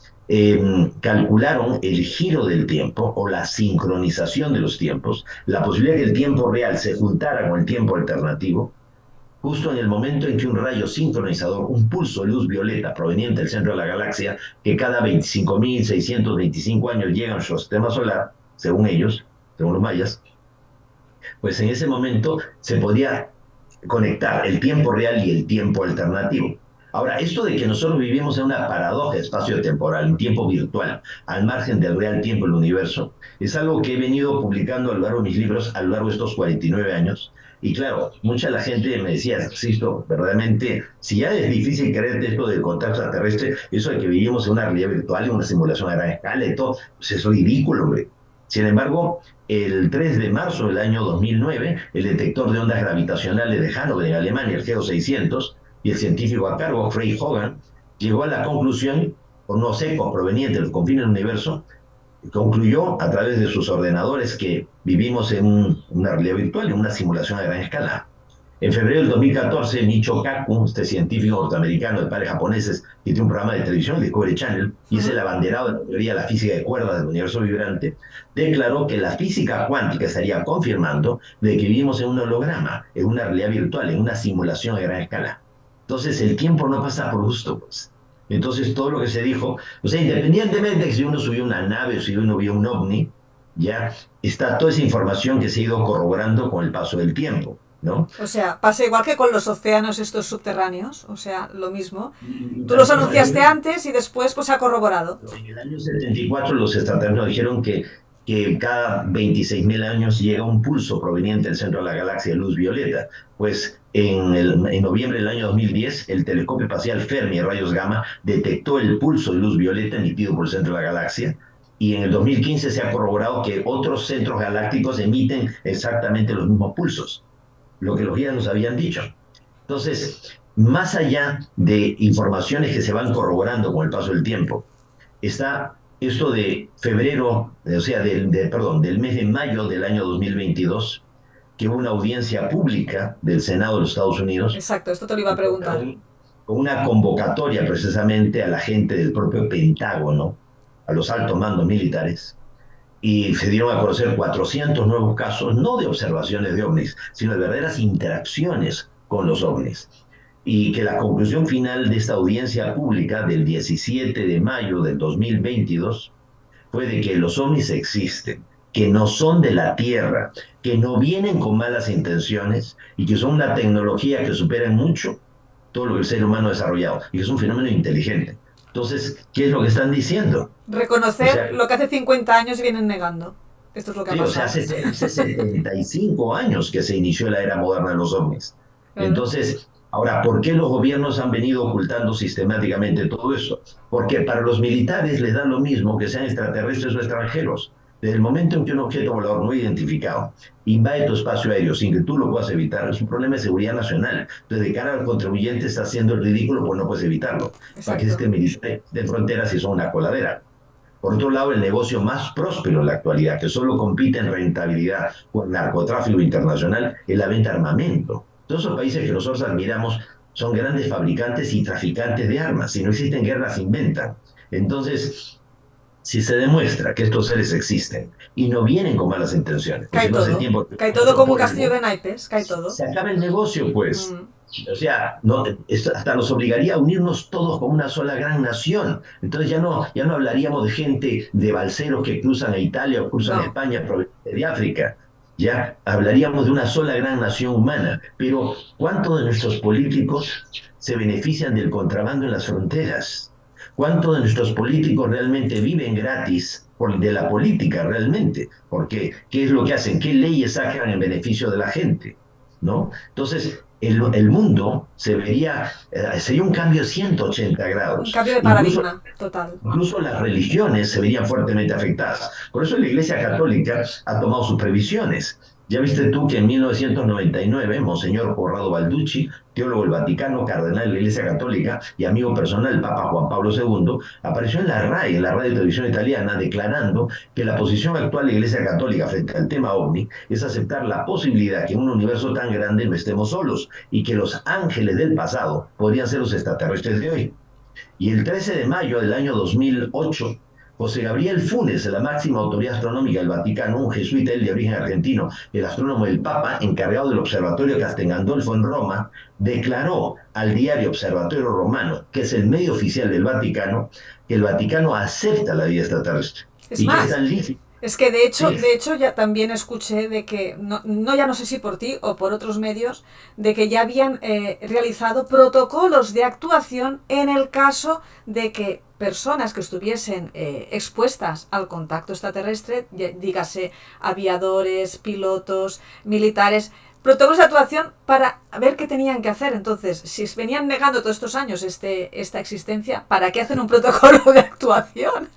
calcularon el giro del tiempo o la sincronización de los tiempos, la posibilidad de que el tiempo real se juntara con el tiempo alternativo, justo en el momento en que un rayo sincronizador, un pulso de luz violeta proveniente del centro de la galaxia, que cada 25.625 años llega a nuestro sistema solar, según ellos, según los mayas, pues en ese momento se podía conectar el tiempo real y el tiempo alternativo. Ahora, esto de que nosotros vivimos en una paradoja espacio-temporal, un tiempo virtual, al margen del real tiempo del universo, es algo que he venido publicando a lo largo de mis libros a lo largo de estos 49 años. Y claro, mucha la gente me decía, Sisto, verdaderamente, si ya es difícil creer esto del contacto extraterrestre, eso de que vivimos en una realidad virtual, en una simulación a gran escala y todo, pues eso es ridículo, hombre. Sin embargo, el 3 de marzo del año 2009, el detector de ondas gravitacionales de Hannover en Alemania, el GEO 600, y el científico a cargo, Frey Hogan, llegó a la conclusión, por unos ecos provenientes de los confines del universo, concluyó a través de sus ordenadores que vivimos en una realidad virtual, en una simulación a gran escala. En febrero del 2014, Michio Kaku, este científico norteamericano de padres japoneses, que tiene un programa de televisión, el Discovery Channel, y es el Ujú. abanderado de la teoría de la física de cuerdas del universo vibrante, declaró que la física cuántica estaría confirmando de que vivimos en un holograma, en una realidad virtual, en una simulación a gran escala. Entonces, el tiempo no pasa por gusto, pues. Entonces, todo lo que se dijo, o sea, independientemente de si uno subió una nave o si uno vio un ovni, ya está toda esa información que se ha ido corroborando con el paso del tiempo, ¿no? O sea, pasa igual que con los océanos estos subterráneos, o sea, lo mismo. Y Tú los también anunciaste antes y después pues se ha corroborado. en el año 74 los extraterrestres nos dijeron que cada 26.000 años llega un pulso proveniente del centro de la galaxia de luz violeta. Pues en noviembre del año 2010, el telescopio espacial Fermi de rayos gamma detectó el pulso de luz violeta emitido por el centro de la galaxia. Y en el 2015 se ha corroborado que otros centros galácticos emiten exactamente los mismos pulsos, lo que los guías nos habían dicho. Entonces, más allá de informaciones que se van corroborando con el paso del tiempo, está esto de febrero, o sea, perdón, del mes de mayo del año 2022, que hubo una audiencia pública del Senado de los Estados Unidos Exacto, esto te lo iba a preguntar. con una convocatoria precisamente a la gente del propio Pentágono, a los altos mandos militares, y se dieron a conocer 400 nuevos casos, no de observaciones de ovnis, sino de verdaderas interacciones con los ovnis. Y que la conclusión final de esta audiencia pública del 17 de mayo del 2022 fue de que los ovnis existen, que no son de la Tierra, que no vienen con malas intenciones y que son una tecnología que supera en mucho todo lo que el ser humano ha desarrollado y que es un fenómeno inteligente. Entonces, ¿qué es lo que están diciendo? Reconocer O sea, lo que hace 50 años vienen negando. Esto es lo que ha sí, o sea, pasado. hace 75 años que se inició la era moderna de los ovnis. Claro. Entonces, ahora, ¿por qué los gobiernos han venido ocultando sistemáticamente todo eso? Porque para los militares les da lo mismo que sean extraterrestres o extranjeros. Desde el momento en que un objeto volador no identificado invade tu espacio aéreo sin que tú lo puedas evitar, es un problema de seguridad nacional. Entonces, de cara al contribuyente está haciendo el ridículo, pues no puedes evitarlo. Para que Exacto. este militar de fronteras y son una coladera. Por otro lado, el negocio más próspero en la actualidad, que solo compite en rentabilidad con el narcotráfico internacional, es la venta de armamento. Todos esos países que nosotros admiramos son grandes fabricantes y traficantes de armas. Si no existen guerras, se inventan. Entonces, si se demuestra que estos seres existen y no vienen con malas intenciones, Cae porque no hace todo. tiempo Cae todo como un castillo polvo, de naipes. Cae todo. se acaba el negocio, pues. Mm. O sea, no, hasta nos obligaría a unirnos todos como una sola gran nación. Entonces ya no hablaríamos de gente, de balseros que cruzan a Italia o cruzan a No. España provenientes de África. Ya hablaríamos de una sola gran nación humana. Pero ¿cuántos de nuestros políticos se benefician del contrabando en las fronteras? ¿Cuántos de nuestros políticos realmente viven gratis de la política realmente? Porque, ¿qué es lo que hacen? ¿Qué leyes sacan en beneficio de la gente? ¿No? Entonces, el mundo sería un cambio de 180 Un grados. cambio de Incluso, paradigma total. incluso las religiones se verían fuertemente afectadas. Por eso la Iglesia Católica ha tomado sus previsiones. Ya viste tú que en 1999, Monseñor Corrado Balducci, teólogo del Vaticano, cardenal de la Iglesia Católica y amigo personal del Papa Juan Pablo II, apareció en la RAI, en la radio y televisión italiana, declarando que la posición actual de la Iglesia Católica frente al tema OVNI es aceptar la posibilidad que en un universo tan grande no estemos solos y que los ángeles del pasado podrían ser los extraterrestres de hoy. Y el 13 de mayo del año 2008, José Gabriel Funes, la máxima autoridad astronómica del Vaticano, un jesuita de origen argentino, el astrónomo del Papa, encargado del Observatorio Castel Gandolfo en Roma, declaró al diario Observatorio Romano, que es el medio oficial del Vaticano, que el Vaticano acepta la vida extraterrestre Es y que más, están listos. es que Sí, de hecho ya también escuché de que, ya no sé si por ti o por otros medios, de que ya habían realizado protocolos de actuación en el caso de que personas que estuviesen expuestas al contacto extraterrestre, dígase aviadores, pilotos, militares, protocolos de actuación para ver qué tenían que hacer. Entonces, si venían negando todos estos años esta existencia, ¿para qué hacen un protocolo de actuación?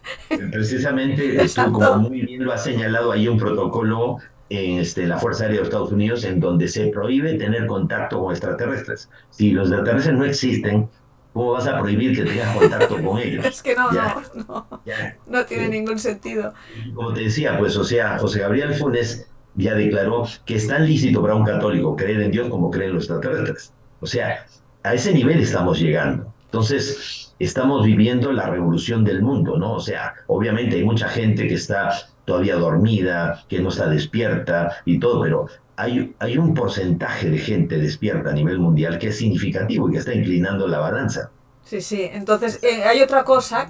precisamente tú, como Exacto. muy bien lo has señalado, hay un protocolo en la Fuerza Aérea de los Estados Unidos en donde se prohíbe tener contacto con extraterrestres. Si los extraterrestres no existen, ¿cómo vas a prohibir que tengas contacto con Es ellos? que Ya, no, ya. no tiene Sí. ningún sentido. Y como te decía, pues, o sea, José Gabriel Funes ya declaró que es tan lícito para un católico creer en Dios como creer en los extraterrestres. O sea, a ese nivel estamos llegando. Entonces, estamos viviendo la revolución del mundo, ¿no? O sea, obviamente hay mucha gente que está todavía dormida, que no está despierta y todo, pero hay un porcentaje de gente despierta a nivel mundial que es significativo y que está inclinando la balanza. Sí, sí. Entonces, hay otra cosa.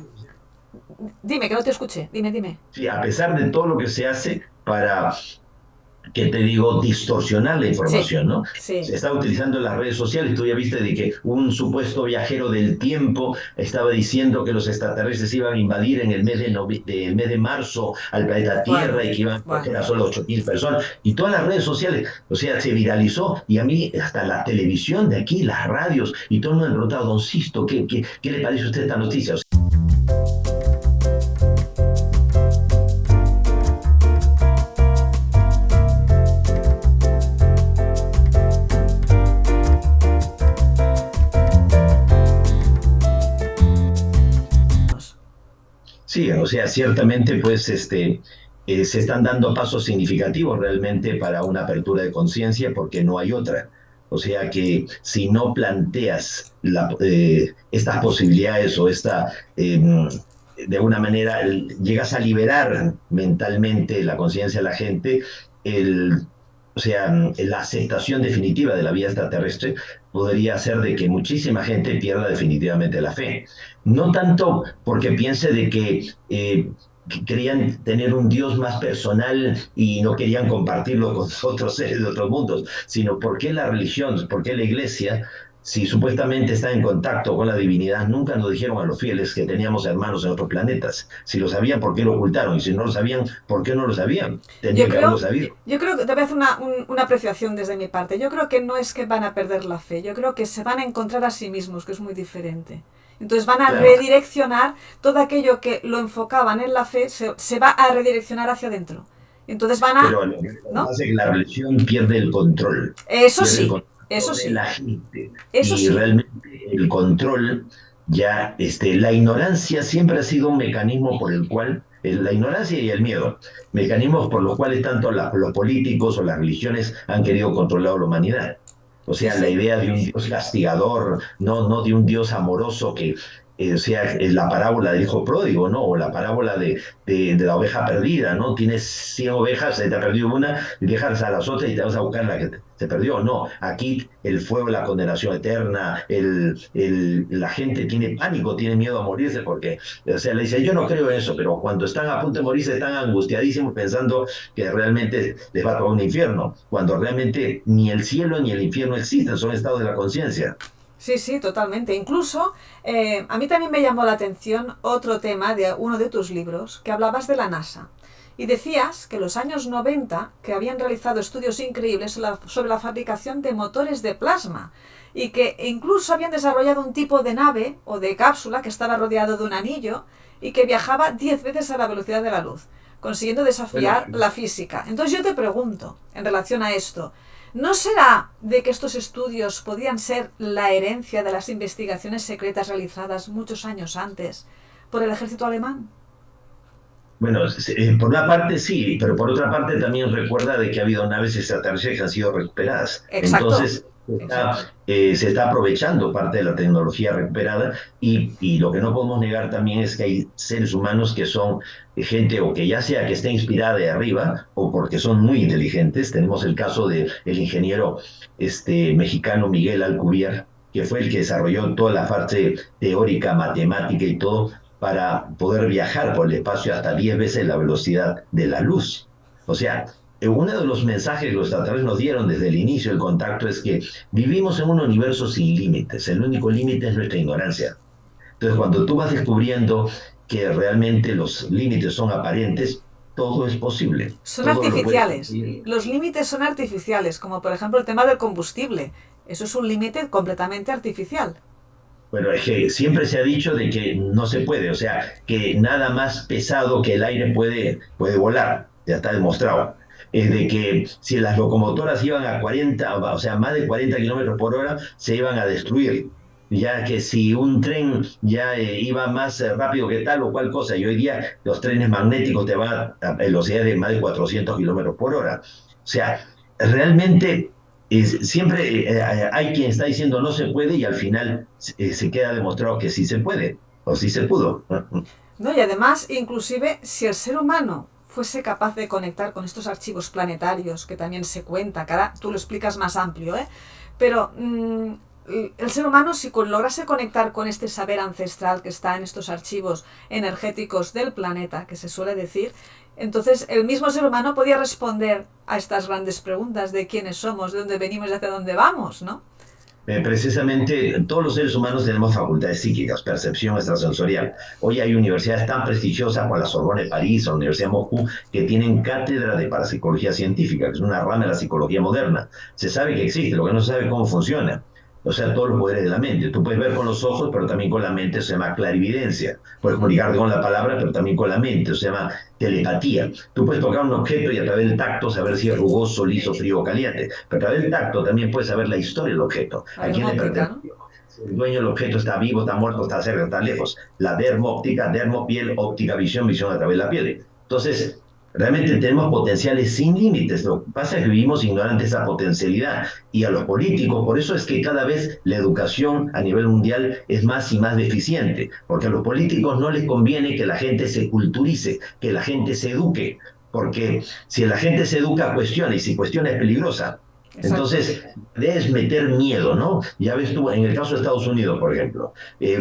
Dime, que no te escuché. Dime. Sí, a pesar de todo lo que se hace para que te digo, distorsionar la Sí, información, ¿no? Se sí. está utilizando las redes sociales. Tú ya viste de que un supuesto viajero del tiempo estaba diciendo que los extraterrestres iban a invadir en el mes del mes de marzo al planeta Tierra Bueno, y que iban a coger a bueno. solo 8.000 personas. Y todas las redes sociales, o sea, se viralizó. Y a mí, hasta la televisión de aquí, las radios, y todo el mundo me ha preguntado, don Sisto, ¿qué le parece a usted esta noticia? O sea, sí, o sea, ciertamente, pues, se están dando pasos significativos realmente para una apertura de conciencia porque no hay otra. O sea que si no planteas estas posibilidades o de alguna manera llegas a liberar mentalmente la conciencia de la gente, el, o sea, la aceptación definitiva de la vida extraterrestre podría hacer de que muchísima gente pierda definitivamente la fe. No tanto porque piense de que querían tener un Dios más personal y no querían compartirlo con otros seres de otros mundos, sino por qué la religión, por qué la iglesia, si supuestamente está en contacto con la divinidad, nunca nos dijeron a los fieles que teníamos hermanos en otros planetas. Si lo sabían, ¿por qué lo ocultaron? Y si no lo sabían, ¿por qué no lo sabían? Yo Tenían que haberlo creo, sabido. yo creo que te voy a hacer una apreciación desde mi parte. Yo creo que no es que van a perder la fe, yo creo que se van a encontrar a sí mismos, que es muy diferente. Entonces van a Claro, redireccionar todo aquello que lo enfocaban en la fe, se va a redireccionar hacia adentro. Entonces van a, pero lo que ¿no? pasa es que la religión Eso pierde el sí, control eso sobre sí, la gente eso y sí. realmente el control la ignorancia siempre ha sido un mecanismo por el cual, la ignorancia y el miedo, mecanismos por los cuales tanto los políticos o las religiones han querido controlar a la humanidad. O Sí, sea, la sí. idea de un Dios castigador, no de un Dios amoroso que, la parábola del hijo pródigo, ¿no? O la parábola de la oveja perdida, ¿no? Tienes 100 ovejas, se te ha perdido una, y dejas a las otras y te vas a buscar la que se perdió. No, aquí el fuego, la condenación eterna, la gente tiene pánico, tiene miedo a morirse porque, o sea, le dice, yo no creo en eso, pero cuando están a punto de morirse están angustiadísimos pensando que realmente les va a tocar un infierno, cuando realmente ni el cielo ni el infierno existen, son estados de la conciencia. Sí, sí, totalmente. Incluso a mí también me llamó la atención otro tema de uno de tus libros, que hablabas de la NASA. Y decías que en los años 90 que habían realizado estudios increíbles sobre la fabricación de motores de plasma y que incluso habían desarrollado un tipo de nave o de cápsula que estaba rodeado de un anillo y que viajaba 10 veces a la velocidad de la luz, consiguiendo Bueno, desafiar la física. Entonces yo te pregunto, en relación a esto, ¿no será de que estos estudios podían ser la herencia de las investigaciones secretas realizadas muchos años antes por el ejército alemán? bueno, por una parte sí, pero por otra parte también recuerda de que ha habido naves extraterrestres que han sido recuperadas. Exacto, Entonces, exacto. se está aprovechando parte de la tecnología recuperada y lo que no podemos negar también es que hay seres humanos que son gente o que ya sea que esté inspirada de arriba o porque son muy inteligentes. Tenemos el caso del ingeniero mexicano Miguel Alcubierre, que fue el que desarrolló toda la parte teórica, matemática y todo para poder viajar por el espacio hasta 10 veces la velocidad de la luz. O sea, uno de los mensajes que los extraterrestres nos dieron desde el inicio del contacto es que vivimos en un universo sin límites, el único límite es nuestra ignorancia. Entonces, cuando tú vas descubriendo que realmente los límites son aparentes, todo es posible, Son todo lo puedes artificiales. conseguir. Los límites son artificiales, como por ejemplo el tema del combustible. Eso es un límite completamente artificial. Bueno, es que siempre se ha dicho de que no se puede, o sea, que nada más pesado que el aire puede volar, ya está demostrado. Es de que si las locomotoras iban a 40, o sea, más de 40 kilómetros por hora, se iban a destruir. Ya que si un tren ya iba más rápido que tal o cual cosa, y hoy día los trenes magnéticos te van a velocidades de más de 400 kilómetros por hora. O sea, realmente siempre hay quien está diciendo no se puede y al final se queda demostrado que sí se puede o sí se pudo. ¿No? Y además, inclusive, si el ser humano fuese capaz de conectar con estos archivos planetarios, que también se cuenta, que ahora tú lo explicas más amplio, ¿eh? Pero el ser humano, si lograse conectar con este saber ancestral que está en estos archivos energéticos del planeta, que se suele decir, entonces el mismo ser humano podía responder a estas grandes preguntas de quiénes somos, de dónde venimos y hacia dónde vamos, ¿no? Precisamente todos los seres humanos tenemos facultades psíquicas, percepción extrasensorial. Hoy hay universidades tan prestigiosas como la Sorbonne de París o la Universidad de Moscú que tienen cátedra de parapsicología científica, que es una rama de la psicología moderna. Se sabe que existe, lo que no se sabe es cómo funciona. O sea, todos los poderes de la mente. Tú puedes ver con los ojos, pero también con la mente, se llama clarividencia. Puedes comunicarte con la palabra, pero también con la mente, se llama telepatía. Tú puedes tocar un objeto y a través del tacto saber si es rugoso, liso, frío o caliente. Pero a través del tacto también puedes saber la historia del objeto, La a quién le dermóptica, ¿no? perteneció. Si el dueño del objeto está vivo, está muerto, está cerca, está lejos. La dermóptica, dermopiel, óptica, visión, visión a través de la piel. Entonces, Realmente tenemos potenciales sin límites. Lo que pasa es que vivimos ignorantes de esa potencialidad. Y a los políticos, por eso es que cada vez la educación a nivel mundial es más y más deficiente, porque a los políticos no les conviene que la gente se culturice, que la gente se eduque, porque si la gente se educa, cuestiona, y si cuestiona es peligrosa. Exacto. Entonces, debes meter miedo, ¿no? Ya ves tú, en el caso de Estados Unidos, por ejemplo,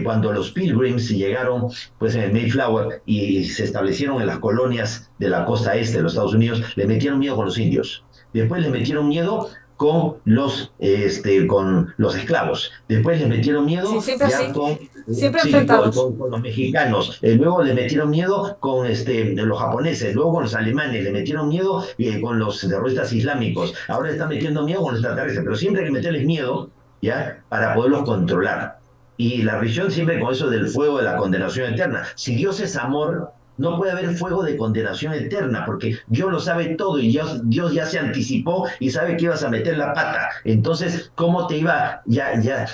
cuando los Pilgrims llegaron pues en el Mayflower y se establecieron en las colonias de la costa este de los Estados Unidos, le metieron miedo con los indios. Después le metieron miedo con los esclavos. Después le metieron Sí, miedo siempre ya así. con, Siempre sí, enfrentados. con los mexicanos. Luego le metieron miedo con los japoneses. Luego con los alemanes. Le metieron miedo con los terroristas islámicos. Ahora le están metiendo miedo con los extraterrestres. Pero siempre hay que meterles miedo, ¿ya? Para poderlos controlar. Y la religión siempre con eso del fuego de la condenación eterna. Si Dios es amor, no puede haber fuego de condenación eterna, porque Dios lo sabe todo y Dios ya se anticipó y sabe que ibas a meter la pata. Entonces, ¿cómo te iba?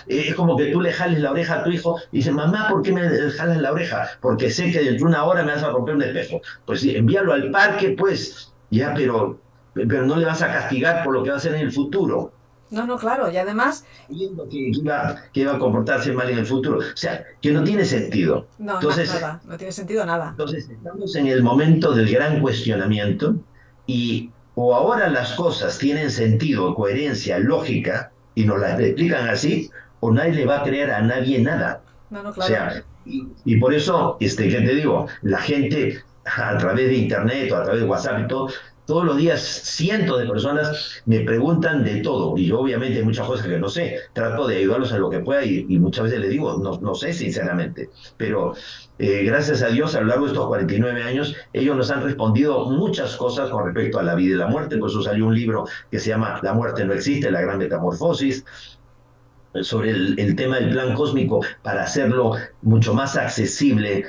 Es como que tú le jales la oreja a tu hijo y dices, mamá, ¿por qué me jalas la oreja? Porque sé que dentro de una hora me vas a romper un espejo. Pues sí, envíalo al parque, pues, ya, pero no le vas a castigar por lo que va a hacer en el futuro No, no, claro. Y además, sabiendo que iba a comportarse mal en el futuro. O sea, que no tiene sentido. no, Entonces, nada. No tiene sentido nada. entonces, estamos en el momento del gran cuestionamiento y o ahora las cosas tienen sentido, coherencia, lógica y nos las explican así, o nadie le va a creer a nadie nada. No, no, O claro. sea, y por eso, ¿qué te digo? La gente a través de internet o a través de WhatsApp y todo, todos los días cientos de personas me preguntan de todo y yo obviamente hay muchas cosas que no sé, trato de ayudarlos en lo que pueda y muchas veces les digo, no sé sinceramente, pero gracias a Dios a lo largo de estos 49 años ellos nos han respondido muchas cosas con respecto a la vida y la muerte, por eso salió un libro que se llama La muerte no existe, la gran metamorfosis, sobre tema del plan cósmico para hacerlo mucho más accesible,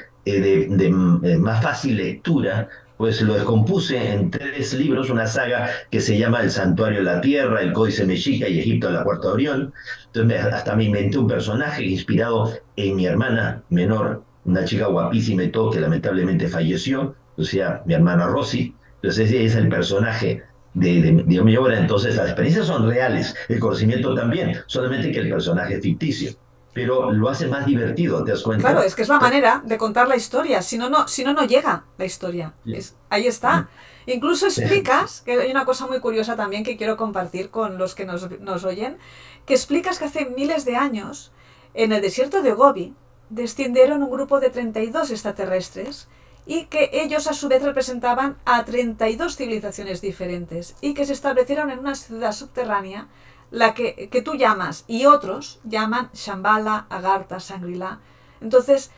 más fácil lectura, pues lo descompuse en 3 libros, una saga que se llama El Santuario de la Tierra, El Códice Mexica y Egipto de la Puerta de Orión. Entonces hasta me inventé un personaje inspirado en mi hermana menor, una chica guapísima y todo, que lamentablemente falleció, o sea, mi hermana Rosy. Entonces ese es el personaje de mi obra. Entonces, las experiencias son reales, el conocimiento también, solamente que el personaje es ficticio, pero lo hace más divertido, ¿te das Claro, cuenta? es que es la manera de contar la historia. Si no, no llega la historia. Sí. Ahí está. Incluso explicas, que hay una cosa muy curiosa también que quiero compartir con los que nos oyen, que explicas que hace miles de años, en el desierto de Gobi, descendieron un grupo de 32 extraterrestres y que ellos a su vez representaban a 32 civilizaciones diferentes y que se establecieron en una ciudad subterránea la que tú llamas y otros llaman Shambhala, Agartha, Shangri-La. Entonces,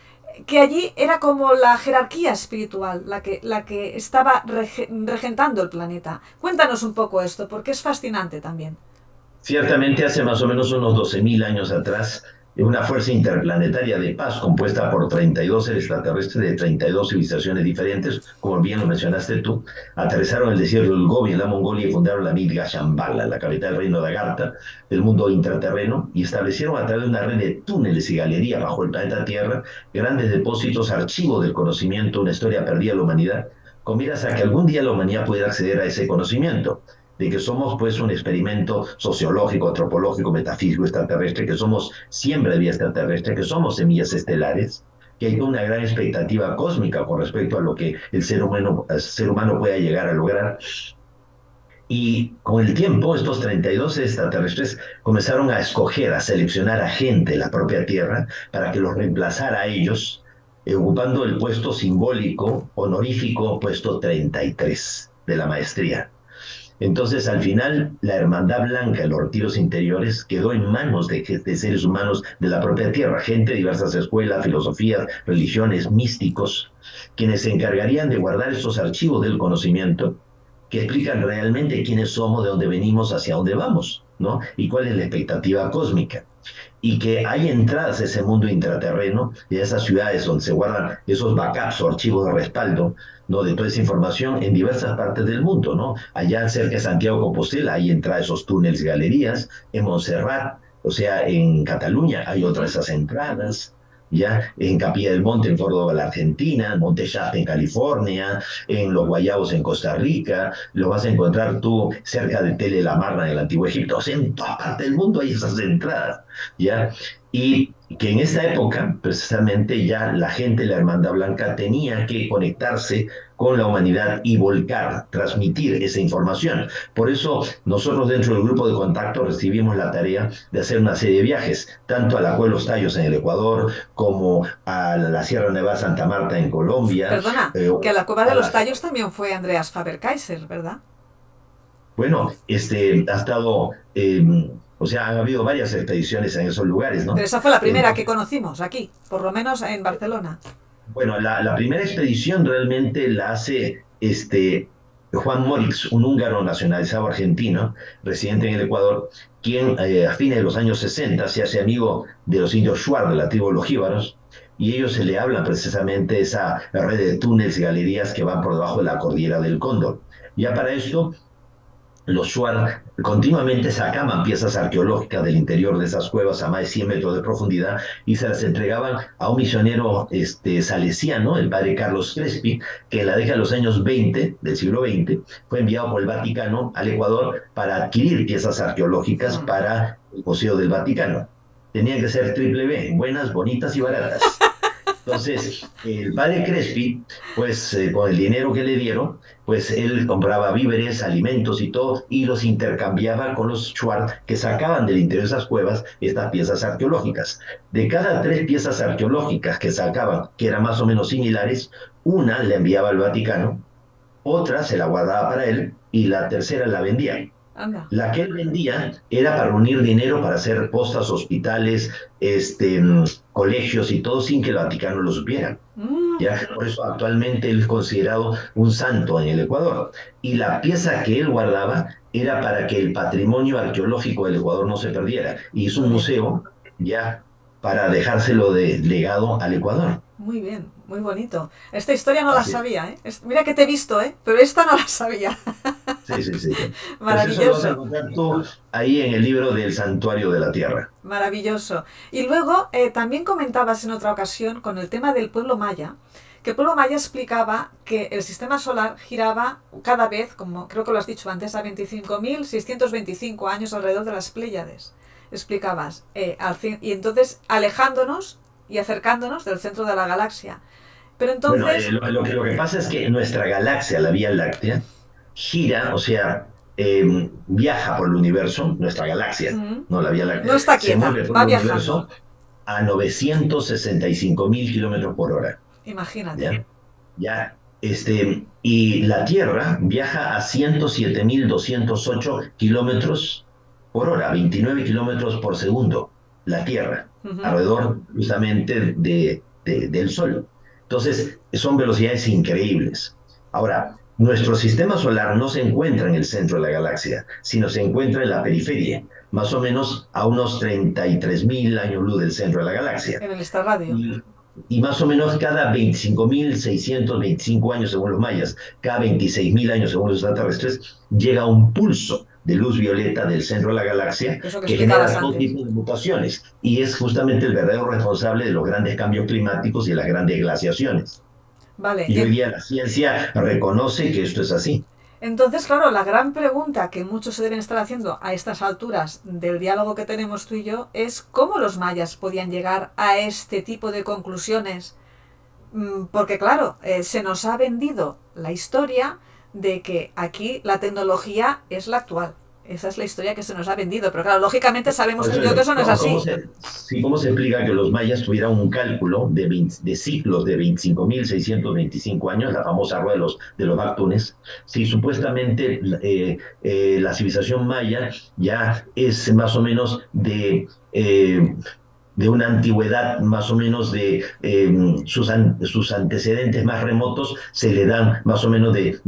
que allí era como la jerarquía espiritual la que estaba regentando el planeta. Cuéntanos un poco esto, porque es fascinante también. Ciertamente hace más o menos unos 12.000 años atrás, una fuerza interplanetaria de paz compuesta por 32 seres extraterrestres de 32 civilizaciones diferentes, como bien lo mencionaste tú, aterrizaron el desierto del Gobi en la Mongolia y fundaron la Midga Shambhala, la capital del reino de Agartha, del mundo intraterreno, y establecieron a través de una red de túneles y galerías bajo el planeta Tierra grandes depósitos, archivos del conocimiento, una historia perdida de la humanidad, con miras a que algún día la humanidad pudiera acceder a ese conocimiento de que somos pues un experimento sociológico, antropológico, metafísico, extraterrestre, que somos siembra de vida extraterrestre, que somos semillas estelares, que hay una gran expectativa cósmica con respecto a lo que el ser humano pueda llegar a lograr. Y con el tiempo, estos 32 extraterrestres comenzaron a escoger, a seleccionar a gente de la propia Tierra para que los reemplazara a ellos, ocupando el puesto simbólico, honorífico, puesto 33 de la maestría. Entonces, al final, la Hermandad Blanca de los Retiros Interiores quedó en manos de seres humanos de la propia Tierra, gente de diversas escuelas, filosofías, religiones, místicos, quienes se encargarían de guardar esos archivos del conocimiento que explican realmente quiénes somos, de dónde venimos, hacia dónde vamos, ¿no? Y cuál es la expectativa cósmica y que hay entradas a ese mundo intraterreno y a esas ciudades donde se guardan esos backups o archivos de respaldo, ¿no? De toda esa información en diversas partes del mundo, ¿no? Allá cerca de Santiago de Compostela hay entradas a esos túneles, galerías, en Montserrat, o sea, en Cataluña hay Uh otras -huh. de esas entradas. ya en Capilla del Monte, en Córdoba, la Argentina, en Monte Shasta, en California, en Los Guayabos, en Costa Rica, lo vas a encontrar tú cerca de Tell el Amarna, en el Antiguo Egipto, o sea, en toda parte del mundo hay esas entradas, ¿ya? Y que en esa época, precisamente, ya la gente de la Hermandad Blanca tenía que conectarse con la humanidad y volcar, transmitir esa información. Por eso nosotros dentro del grupo de contacto recibimos la tarea de hacer una serie de viajes, tanto a la Cueva de los Tallos en el Ecuador, como a la Sierra Nevada Santa Marta en Colombia. Perdona, que a la Cueva de a los las, Tallos también fue Andreas Faber-Kaiser, ¿verdad? bueno, ha estado, o sea, han habido varias expediciones en esos lugares, Pero ¿no? esa fue la primera que Entonces, conocimos aquí, por lo menos en Barcelona. bueno, la primera expedición realmente la hace Juan Moritz, un húngaro nacionalizado argentino, residente en el Ecuador, quien a fines de los años 60 se hace amigo de los indios Shuar, de la tribu de los jíbaros, y ellos se le hablan precisamente de esa red de túneles y galerías que van por debajo de la cordillera del Cóndor. Ya para esto, los Shuar continuamente sacaban piezas arqueológicas del interior de esas cuevas a más de 100 metros de profundidad y se las entregaban a un misionero salesiano, el padre Carlos Crespi, que en la década de los años 20 del siglo XX fue enviado por el Vaticano al Ecuador para adquirir piezas arqueológicas Hmm. para el Museo del Vaticano. Tenían que ser triple B, buenas, bonitas y baratas. Entonces, el padre Crespi, pues con el dinero que le dieron, pues él compraba víveres, alimentos y todo, y los intercambiaba con los Schwartz que sacaban del interior de esas cuevas estas piezas arqueológicas. De cada tres piezas arqueológicas que sacaban, que eran más o menos similares, una la enviaba al Vaticano, otra se la guardaba para él y la tercera la vendía. Anda. La que él vendía era para unir dinero para hacer postas, hospitales, colegios y todo sin que el Vaticano lo supiera. Mm, ¿Ya? Por eso actualmente él es considerado un santo en el Ecuador. Y la pieza que él guardaba era para que el patrimonio arqueológico del Ecuador no se perdiera. Y hizo muy un bien. museo ya para dejárselo de legado al Ecuador. Muy bien, muy bonito. Esta historia no la Así es. sabía, ¿eh? Mira que te he visto, ¿eh? Pero esta no la sabía. Sí, sí, sí, sí. Pues eso lo vas a Maravilloso, encontrar tú ahí en el libro del Santuario de la Tierra. maravilloso. Y luego también comentabas en otra ocasión con el tema del pueblo maya, que el pueblo maya explicaba que el sistema solar giraba cada vez, como creo que lo has dicho antes, a 25.625 años alrededor de las Pléyades. Explicabas. Y entonces alejándonos y acercándonos del centro de la galaxia. Pero Bueno, entonces, lo que pasa es que nuestra galaxia, la Vía Láctea, gira, o sea, viaja por el universo, nuestra galaxia, mm, no la Vía no Láctea, está se quieta, mueve por va el viajando. universo a 965.000 kilómetros por hora, Imagínate. ¿ya? Ya, y la Tierra viaja a 107.208 kilómetros por hora, 29 kilómetros por segundo, la Tierra, Ujú. alrededor justamente del Sol. Entonces, son velocidades increíbles. Ahora, nuestro sistema solar no se encuentra en el centro de la galaxia, sino se encuentra en la periferia, más o menos a unos 33.000 años luz del centro de la galaxia. En el extrarradio. Y, y más o menos cada 25.625 años, según los mayas, cada 26.000 años, según los extraterrestres, llega un pulso de luz violeta del centro de la galaxia Eso que que explicabas genera todo antes. tipo de mutaciones y es justamente el verdadero responsable de los grandes cambios climáticos y de las grandes glaciaciones. Vale. Y hoy día la ciencia reconoce que esto es así. Entonces, claro, la gran pregunta que muchos se deben estar haciendo a estas alturas del diálogo que tenemos tú y yo es cómo los mayas podían llegar a este tipo de conclusiones. Porque, claro, se nos ha vendido la historia de que aquí la tecnología es la actual. Esa es la historia que se nos ha vendido. Pero, claro, lógicamente sabemos Por tú eso y yo que digo, eso no es así. ¿cómo se explica que los mayas tuvieran un cálculo de ciclos de 25.625 años, la famosa rueda de los Bactunes, si supuestamente la civilización maya ya es más o menos de una antigüedad más o menos sus antecedentes más remotos se le dan más o menos de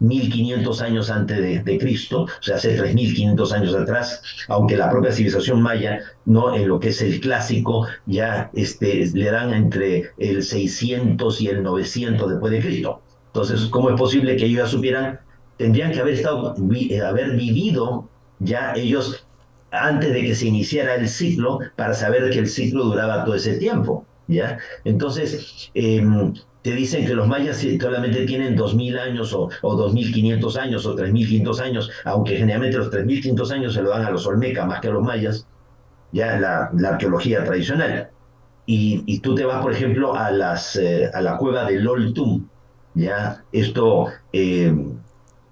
1500 años antes de Cristo, o sea, hace 3500 años atrás, aunque la propia civilización maya, no en lo que es el clásico, ya le dan entre el 600 y el 900 después de Cristo. Entonces, ¿cómo es posible que ellos ya supieran? Tendrían que haber vivido ya ellos antes de que se iniciara el ciclo para saber que el ciclo duraba todo ese tiempo, ¿ya? Entonces, te dicen que los mayas solamente tienen 2000 años o 2500 años o 3500 años, aunque generalmente los 3500 años se lo dan a los olmecas más que a los mayas, ya la arqueología tradicional. Y tú te vas, por ejemplo, a la cueva de Loltum, ya esto,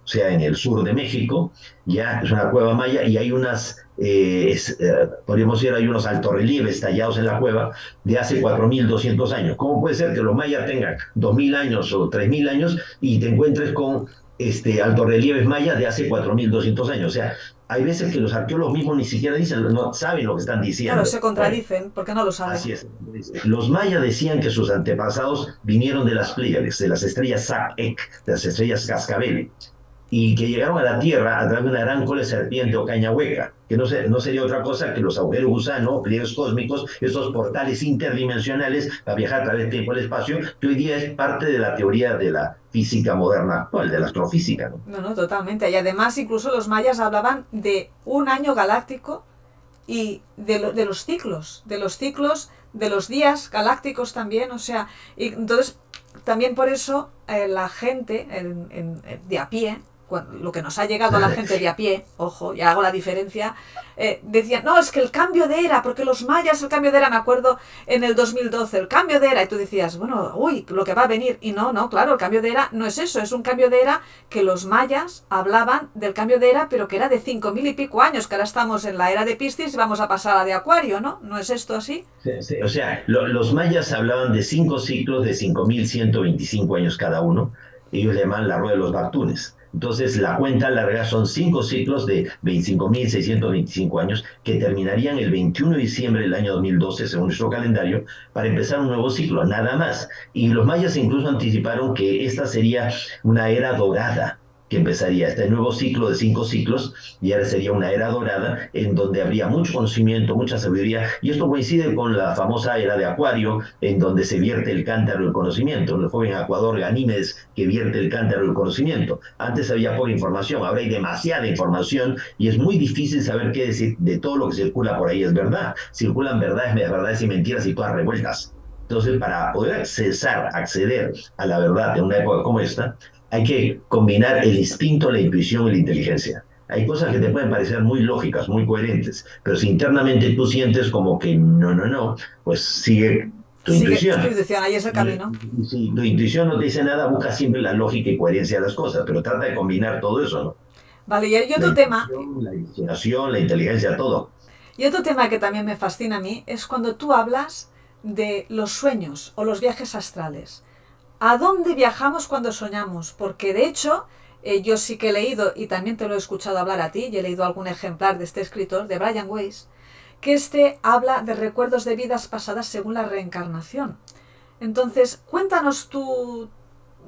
sea en el sur de México, ya es una cueva maya y hay podríamos decir, hay unos altorrelieves tallados en la cueva de hace 4200 años. ¿Cómo puede ser que los mayas tengan 2000 años o 3000 años y te encuentres con altorrelieves mayas de hace 4200 años? O sea, hay veces que los arqueólogos mismos ni siquiera dicen, no saben lo que están Claro, diciendo. se Bueno, contradicen porque no lo saben. así es. Los mayas decían que sus antepasados vinieron de las Pléyades, de las estrellas Sac-Ek, de las estrellas Cascabel, y que llegaron a la Tierra a través de una gran cola de serpiente o caña hueca, que no sería otra cosa que los agujeros gusanos, pliegues cósmicos, esos portales interdimensionales para viajar a través del tiempo y el espacio, que hoy día es parte de la teoría de la física moderna actual, de la astrofísica, ¿no? No, no, totalmente. Y además incluso los mayas hablaban de un año galáctico y de los ciclos, de los días galácticos también, o sea, y entonces también por eso la gente de a pie, lo que nos ha llegado a la gente de a pie, ojo, ya hago la diferencia, decían, no, es que el cambio de era, porque los mayas, el cambio de era, me acuerdo en el 2012, el cambio de era, y tú decías, bueno, uy, lo que va a venir, y no, no, claro, el cambio de era no es eso, es un cambio de era que los mayas hablaban del cambio de era, pero que era de 5000 y pico años, que ahora estamos en la era de Piscis y vamos a pasar a la de Acuario, ¿no? ¿No es esto así? Sí, sí. O sea, los mayas hablaban de 5 ciclos de 5125 años cada uno. Ellos le llaman la rueda de los Bactunes. Entonces, la cuenta larga son 5 ciclos de 25.625 años que terminarían el 21 de diciembre del año 2012, según nuestro calendario, para empezar un nuevo ciclo, nada más. Y los mayas incluso anticiparon que esta sería una era dorada que empezaría este nuevo ciclo de 5 ciclos, y ahora sería una era dorada en donde habría mucho conocimiento, mucha sabiduría, y esto coincide con la famosa era de Acuario, en donde se vierte el cántaro del conocimiento, el joven Acuador Ganímedes que vierte el cántaro del conocimiento. Antes había poca información, ahora hay demasiada información y es muy difícil saber qué decir de todo lo que circula por ahí es verdad. Circulan verdades y mentiras y todas revueltas. Entonces, para poder acceder a la verdad en una época como esta, hay que combinar el instinto, la intuición y la inteligencia. Hay cosas que te pueden parecer muy lógicas, muy coherentes, pero si internamente tú sientes como que no, no, no, pues sigue tu Sigue tu intuición. intuición, ahí es el camino. Si tu intuición no te dice nada, busca siempre la lógica y coherencia de las cosas, pero trata de combinar todo eso, ¿no? Vale, y La otro tema, intuición, la imaginación, la inteligencia, todo. y otro tema que también me fascina a mí es cuando tú hablas de los sueños o los viajes astrales. ¿A dónde viajamos cuando soñamos? Porque de hecho, yo sí que he leído, y también te lo he escuchado hablar a ti, y he leído algún ejemplar de este escritor, de Brian Weiss, que este habla de recuerdos de vidas pasadas según la reencarnación. Entonces, cuéntanos tú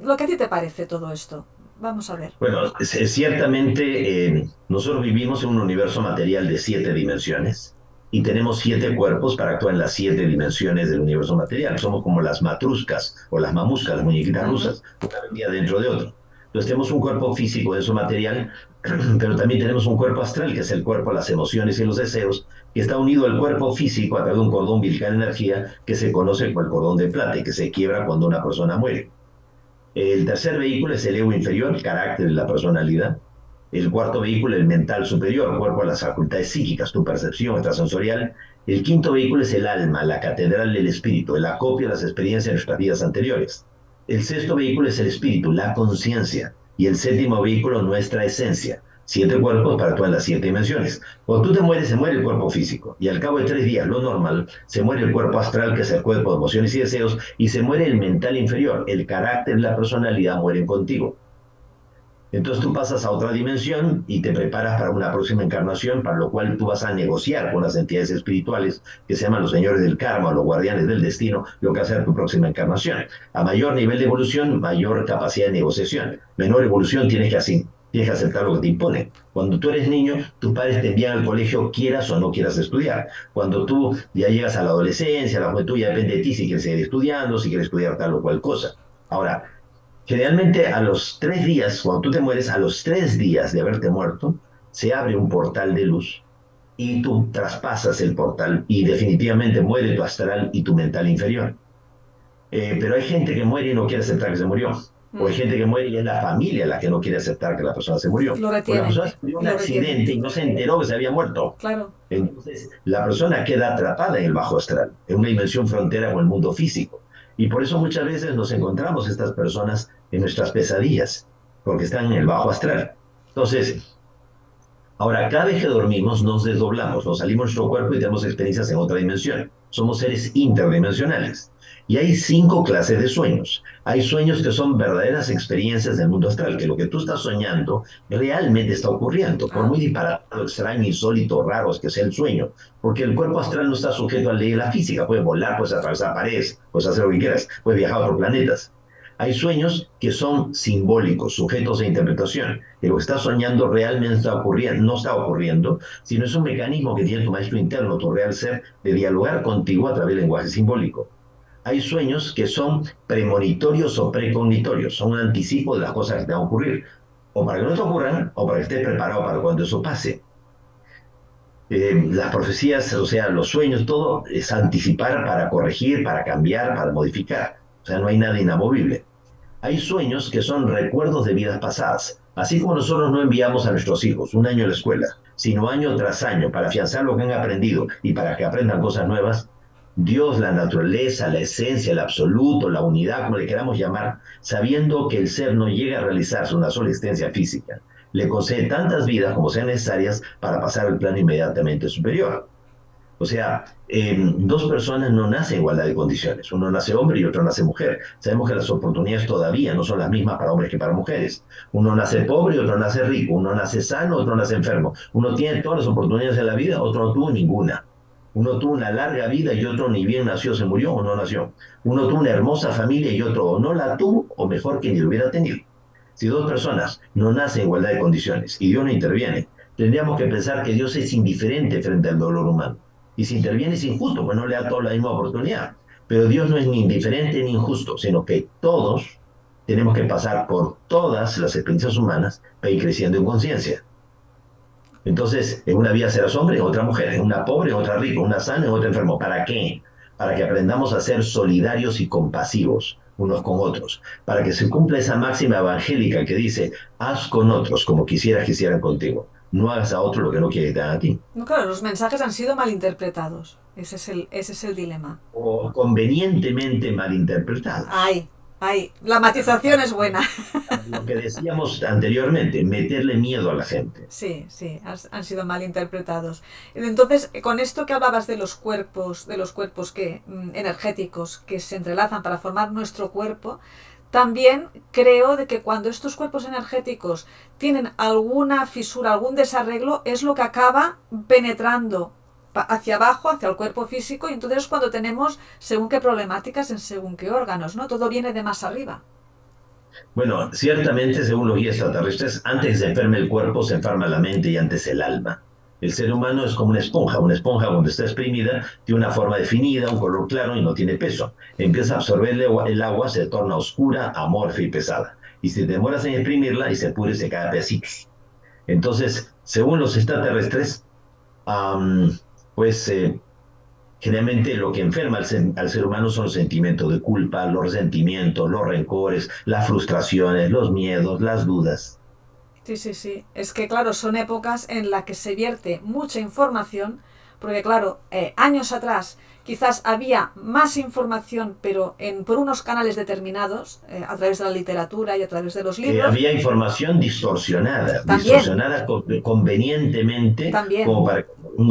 lo que a ti te parece todo esto. Vamos a ver. Bueno, ciertamente nosotros vivimos en un universo material de 7 dimensiones y tenemos 7 cuerpos para actuar en las 7 dimensiones del universo material. Somos como las matruscas o las mamuscas, las muñequitas Ujú. rusas, una vendida dentro de otro. Entonces tenemos un cuerpo físico de eso material, pero también tenemos un cuerpo astral, que es el cuerpo, las emociones y los deseos, que está unido al cuerpo físico a través de un cordón umbilical de energía que se conoce como el cordón de plata y que se quiebra cuando una persona muere. El tercer vehículo es el ego inferior, el carácter y la personalidad. El cuarto vehículo, el mental superior, cuerpo a las facultades psíquicas, tu percepción extrasensorial. El quinto vehículo es el alma, la catedral del espíritu, el acopio de las experiencias de nuestras vidas anteriores. El sexto vehículo es el espíritu, la conciencia. Y el séptimo vehículo, nuestra esencia. 7 cuerpos para todas las 7 dimensiones. Cuando tú te mueres, se muere el cuerpo físico. Y al cabo de 3 días, lo normal, se muere el cuerpo astral, que es el cuerpo de emociones y deseos, y se muere el mental inferior. El carácter y la personalidad mueren contigo. Entonces tú pasas a otra dimensión y te preparas para una próxima encarnación, para lo cual tú vas a negociar con las entidades espirituales que se llaman los señores del karma o los guardianes del destino, lo que hacer tu próxima encarnación. A mayor nivel de evolución, mayor capacidad de negociación. Menor evolución, tienes que aceptar lo que te imponen. Cuando tú eres niño, tus padres te envían al colegio, quieras o no quieras estudiar. Cuando tú ya llegas a la adolescencia, a la juventud, ya depende de ti si quieres seguir estudiando, si quieres estudiar tal o cual cosa. Ahora, generalmente a los 3 días, cuando tú te mueres, a los 3 días de haberte muerto, se abre un portal de luz y tú traspasas el portal y definitivamente muere tu astral y tu mental inferior. Pero hay gente que muere y no quiere aceptar que se murió. O hay gente que muere y es la familia la que no quiere aceptar que la persona se murió. Lo O la retiene, persona se murió y en un lo retiene. accidente y no se enteró que se había muerto. Claro. Entonces, la persona queda atrapada en el bajo astral, en una dimensión frontera con el mundo físico. Y por eso muchas veces nos encontramos estas personas en nuestras pesadillas, porque están en el bajo astral. Entonces, ahora, cada vez que dormimos nos desdoblamos, nos salimos de nuestro cuerpo y tenemos experiencias en otra dimensión. Somos seres interdimensionales. Y hay 5 clases de sueños. Hay sueños que son verdaderas experiencias del mundo astral, que lo que tú estás soñando realmente está ocurriendo, por Ah, muy disparatado, extraño, insólito, raro que sea el sueño. Porque el cuerpo astral no está sujeto a la ley de la física. Puedes volar, puedes atravesar paredes, puedes hacer lo que quieras, puedes viajar por planetas. Hay sueños que son simbólicos, sujetos a interpretación, que lo que está soñando realmente está ocurriendo, no está ocurriendo, sino es un mecanismo que tiene tu maestro interno, tu real ser, de dialogar contigo a través del lenguaje simbólico. Hay sueños que son premonitorios o precognitorios, son un anticipo de las cosas que te van a ocurrir, o para que no te ocurran, o para que estés preparado para cuando eso pase. Las profecías, o sea, los sueños, todo es anticipar para corregir, para cambiar, para modificar. O sea, no hay nada inamovible. Hay sueños que son recuerdos de vidas pasadas. Así como nosotros no enviamos a nuestros hijos un año a la escuela, sino año tras año para afianzar lo que han aprendido y para que aprendan cosas nuevas, Dios, la naturaleza, la esencia, el absoluto, la unidad, como le queramos llamar, sabiendo que el ser no llega a realizarse una sola existencia física, le concede tantas vidas como sean necesarias para pasar al plano inmediatamente superior. O sea, dos personas no nacen en igualdad de condiciones. Uno nace hombre y otro nace mujer. Sabemos que las oportunidades todavía no son las mismas para hombres que para mujeres. Uno nace pobre y otro nace rico. Uno nace sano, otro nace enfermo. Uno tiene todas las oportunidades de la vida, otro no tuvo ninguna. Uno tuvo una larga vida y otro ni bien nació, se murió o no nació. Uno tuvo una hermosa familia y otro o no la tuvo o mejor que ni lo hubiera tenido. Si dos personas no nacen en igualdad de condiciones y Dios no interviene, tendríamos que pensar que Dios es indiferente frente al dolor humano. Y si interviene es injusto, pues no le da toda la misma oportunidad. Pero Dios no es ni indiferente ni injusto, sino que todos tenemos que pasar por todas las experiencias humanas para ir creciendo en conciencia. Entonces, en una vida serás hombre, en otra mujer, en una pobre, en otra rica, una sana, en otra enfermo. ¿Para qué? Para que aprendamos a ser solidarios y compasivos unos con otros, para que se cumpla esa máxima evangélica que dice, haz con otros como quisieras que hicieran contigo. No hagas a otro lo que no quiere que te hagan a ti. no, claro, los mensajes han sido malinterpretados. Ese es el dilema. O convenientemente malinterpretados. Ay, ay, la matización es buena. Lo que decíamos anteriormente, meterle miedo a la gente. Sí, sí, han sido mal interpretados. Entonces, con esto que hablabas de los cuerpos energéticos que se entrelazan para formar nuestro cuerpo, también creo de que cuando estos cuerpos energéticos tienen alguna fisura, algún desarreglo, es lo que acaba penetrando hacia abajo, hacia el cuerpo físico, y entonces es cuando tenemos según qué problemáticas en según qué órganos, ¿no? Todo viene de más arriba. Bueno, ciertamente, según los guías extraterrestres, antes que se enferme el cuerpo, se enferma la mente y antes el alma. El ser humano es como una esponja cuando está exprimida tiene una forma definida, un color claro y no tiene peso. Empieza a absorber el agua, se torna oscura, amorfa y pesada. Y si te demoras en exprimirla y se pudre, se cae a pedacitos. Entonces, según los extraterrestres, um, pues generalmente lo que enferma al ser humano son los sentimientos de culpa, los resentimientos, los rencores, las frustraciones, los miedos, las dudas. Sí, sí, sí. Es que, claro, son épocas en las que se vierte mucha información, porque, claro, años atrás quizás había más información, pero por unos canales determinados, a través de la literatura y a través de los libros. Había información distorsionada, También, distorsionada convenientemente también. como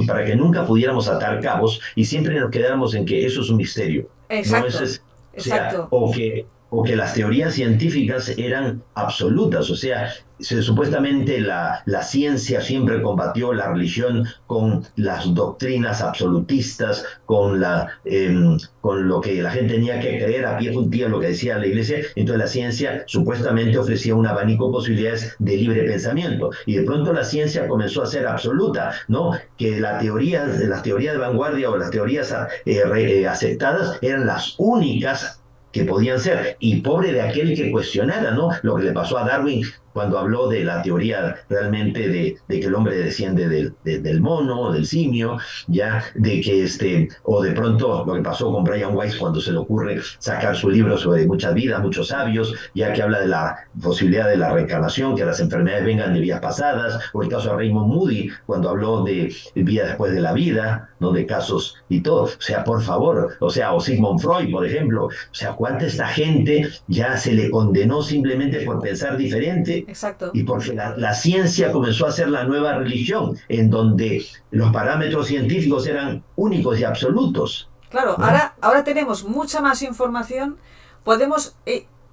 para que nunca pudiéramos atar cabos y siempre nos quedáramos en que eso es un misterio. No, eso Exacto, es, o sea, exacto. o que las teorías científicas eran absolutas, o sea, supuestamente la ciencia siempre combatió la religión con las doctrinas absolutistas, con lo que la gente tenía que creer a pie juntillas lo que decía la iglesia, entonces la ciencia supuestamente ofrecía un abanico de posibilidades de libre pensamiento, y de pronto la ciencia comenzó a ser absoluta, ¿no? Que las teorías de vanguardia o las teorías aceptadas eran las únicas que podían ser, y pobre de aquel que cuestionara, ¿no? Lo que le pasó a Darwin cuando habló de la teoría realmente de que el hombre desciende del mono, del simio, ya, de que o de pronto lo que pasó con Brian Weiss cuando se le ocurre sacar su libro sobre muchas vidas, muchos sabios, ya que habla de la posibilidad de la reencarnación, que las enfermedades vengan de vidas pasadas, o el caso de Raymond Moody, cuando habló de vida después de la vida, ¿no? De casos y todo. O sea, por favor, o sea, o Sigmund Freud, por ejemplo, o sea, ¿cuánta esta gente ya se le condenó simplemente por pensar diferente? Exacto. Y porque la ciencia comenzó a ser la nueva religión, en donde los parámetros científicos eran únicos y absolutos, Claro, ¿no? ahora tenemos mucha más información, podemos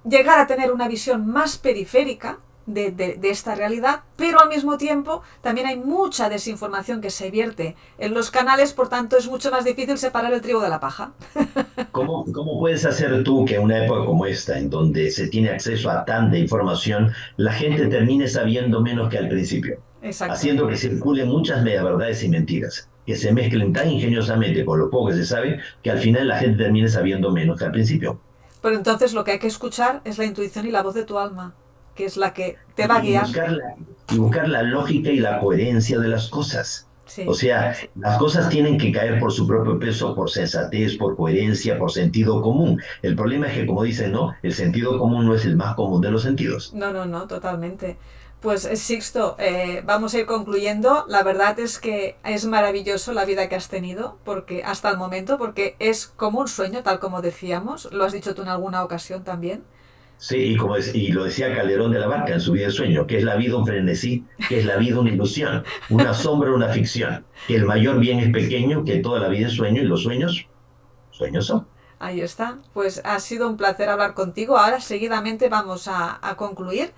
llegar a tener una visión más periférica de esta realidad, pero al mismo tiempo también hay mucha desinformación que se vierte en los canales, por tanto es mucho más difícil separar el trigo de la paja. ¿Cómo puedes hacer tú que en una época como esta, en donde se tiene acceso a tanta información, la gente termine sabiendo menos que al principio? Exacto. Haciendo que circulen muchas mediaverdades y mentiras, que se mezclen tan ingeniosamente con lo poco que se sabe, que al final la gente termine sabiendo menos que al principio. Pero entonces lo que hay que escuchar es la intuición y la voz de tu alma, que es la que te va a y, y guiar. buscar la, y buscar la lógica y la coherencia de las cosas. O Sí. sea, las cosas tienen que caer por su propio peso, por sensatez, por coherencia, por sentido común. El problema es que, como dicen, no, el sentido común no es el más común de los sentidos. No, no, no, totalmente. Pues Sixto, vamos a ir concluyendo. La verdad es que es maravilloso la vida que has tenido, porque hasta el momento, porque es como un sueño, tal como decíamos. Lo has dicho tú en alguna ocasión también. Sí, y lo decía Calderón de la Barca en su vida de sueño, que es la vida un frenesí, que es la vida una ilusión, una sombra, una ficción, que el mayor bien es pequeño, que toda la vida es sueño y los sueños, sueños son. Ahí está. Pues ha sido un placer hablar contigo. Ahora seguidamente vamos a concluir.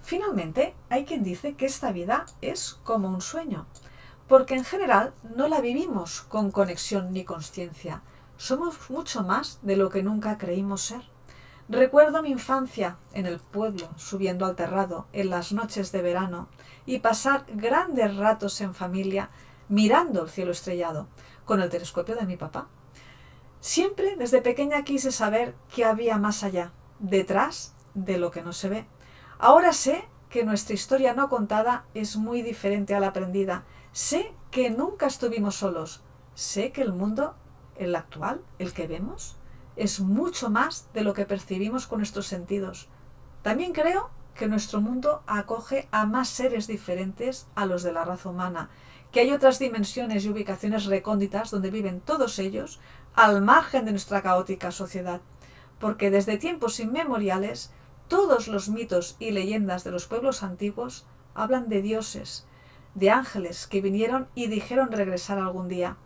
Finalmente, hay quien dice que esta vida es como un sueño, porque en general no la vivimos con conexión ni conciencia. Somos mucho más de lo que nunca creímos ser. Recuerdo mi infancia en el pueblo, subiendo al terrado en las noches de verano y pasar grandes ratos en familia mirando el cielo estrellado con el telescopio de mi papá. Siempre desde pequeña quise saber qué había más allá, detrás de lo que no se ve. Ahora sé que nuestra historia no contada es muy diferente a la aprendida. Sé que nunca estuvimos solos. Sé que el mundo, el actual, el que vemos, es mucho más de lo que percibimos con nuestros sentidos. También creo que nuestro mundo acoge a más seres diferentes a los de la raza humana, que hay otras dimensiones y ubicaciones recónditas donde viven todos ellos al margen de nuestra caótica sociedad, porque desde tiempos inmemoriales todos los mitos y leyendas de los pueblos antiguos hablan de dioses, de ángeles que vinieron y dijeron regresar algún día.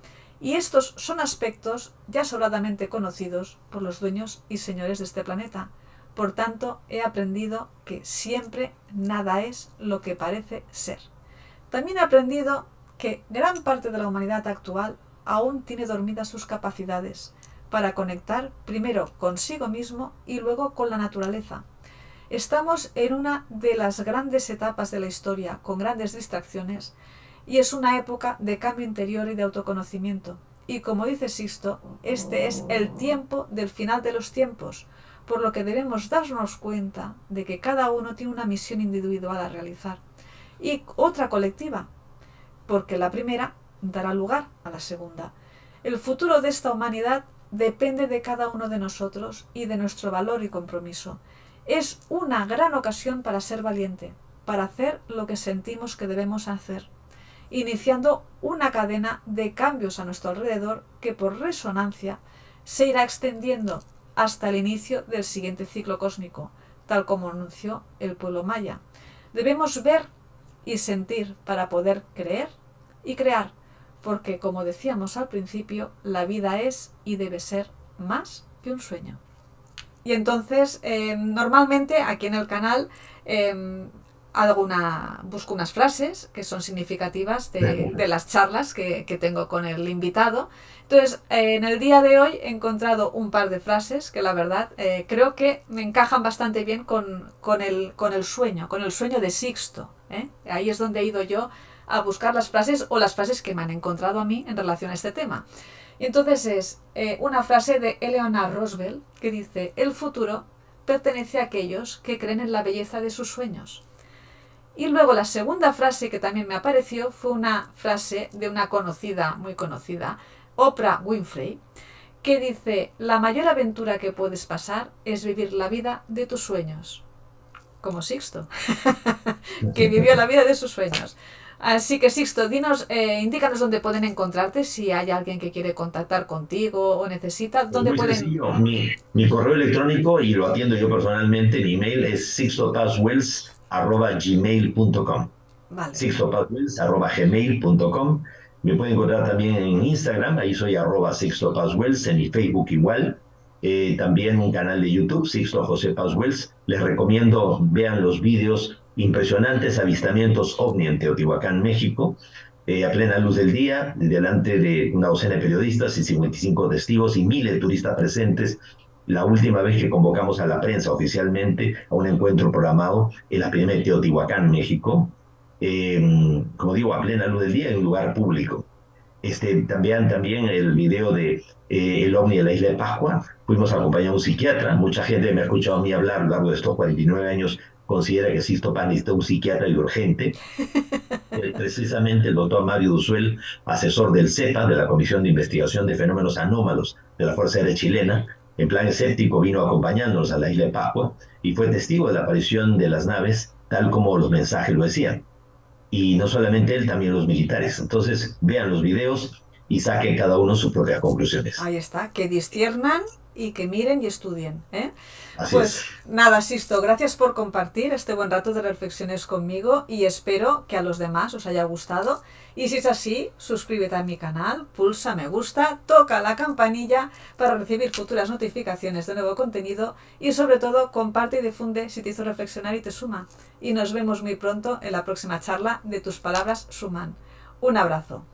Y estos son aspectos ya sobradamente conocidos por los dueños y señores de este planeta. Por tanto, he aprendido que siempre nada es lo que parece ser. También he aprendido que gran parte de la humanidad actual aún tiene dormidas sus capacidades para conectar primero consigo mismo y luego con la naturaleza. Estamos en una de las grandes etapas de la historia, con grandes distracciones, y es una época de cambio interior y de autoconocimiento. Y como dice Sisto, este es el tiempo del final de los tiempos, por lo que debemos darnos cuenta de que cada uno tiene una misión individual a realizar y otra colectiva, porque la primera dará lugar a la segunda. El futuro de esta humanidad depende de cada uno de nosotros y de nuestro valor y compromiso. Es una gran ocasión para ser valiente, para hacer lo que sentimos que debemos hacer, iniciando una cadena de cambios a nuestro alrededor que por resonancia se irá extendiendo hasta el inicio del siguiente ciclo cósmico, tal como anunció el pueblo maya. Debemos ver y sentir para poder creer y crear, porque como decíamos al principio, la vida es y debe ser más que un sueño. Y entonces, normalmente aquí en el canal busco unas frases que son significativas de las charlas que tengo con el invitado. Entonces, en el día de hoy he encontrado un par de frases que la verdad creo que me encajan bastante bien con el sueño de Sixto. Ahí es donde he ido yo a buscar las frases o las frases que me han encontrado a mí en relación a este tema. Y entonces es una frase de Eleanor Roosevelt que dice: el futuro pertenece a aquellos que creen en la belleza de sus sueños. Y luego la segunda frase que también me apareció fue una frase de una conocida, muy conocida, Oprah Winfrey, que dice: la mayor aventura que puedes pasar es vivir la vida de tus sueños. Como Sixto, que vivió la vida de sus sueños. Así que Sixto, dinos, indícanos dónde pueden encontrarte si hay alguien que quiere contactar contigo o necesita, Es dónde muy pueden... sencillo. Mi correo electrónico, y lo atiendo yo personalmente, mi email es sixtopaswells@gmail.com. Vale. sixtopaswells@gmail.com. Me pueden encontrar también en Instagram, ahí soy @sixtopaswells, en mi Facebook igual. También un canal de YouTube, Sixto José Paswells. Les recomiendo, vean los vídeos impresionantes, avistamientos ovni en Teotihuacán, México, a plena luz del día, delante de una docena de periodistas y 55 testigos y miles de turistas presentes. La última vez que convocamos a la prensa oficialmente a un encuentro programado en la primera de Teotihuacán, México, como digo, a plena luz del día en un lugar público. También el video de el ovni de la isla de Pascua, fuimos acompañados de un psiquiatra. Mucha gente me ha escuchado a mí hablar a lo largo de estos 49 años, considera que Sixto Paz necesita un psiquiatra y urgente. Precisamente el doctor Mario Duzuel, asesor del CEPA, de la Comisión de Investigación de Fenómenos Anómalos de la Fuerza Aérea Chilena, en plan escéptico vino acompañándonos a la isla de Pascua y fue testigo de la aparición de las naves, tal como los mensajes lo decían. Y no solamente él, también los militares. Entonces, vean los videos y saquen cada uno sus propias conclusiones. Ahí está, que disciernan y que miren y estudien, ¿eh? Así Pues es. nada, Sixto, gracias por compartir este buen rato de reflexiones conmigo y espero que a los demás os haya gustado. Y si es así, suscríbete a mi canal, pulsa me gusta, toca la campanilla para recibir futuras notificaciones de nuevo contenido y sobre todo comparte y difunde si te hizo reflexionar y te suma. Y nos vemos muy pronto en la próxima charla de Tus Palabras Suman. Un abrazo.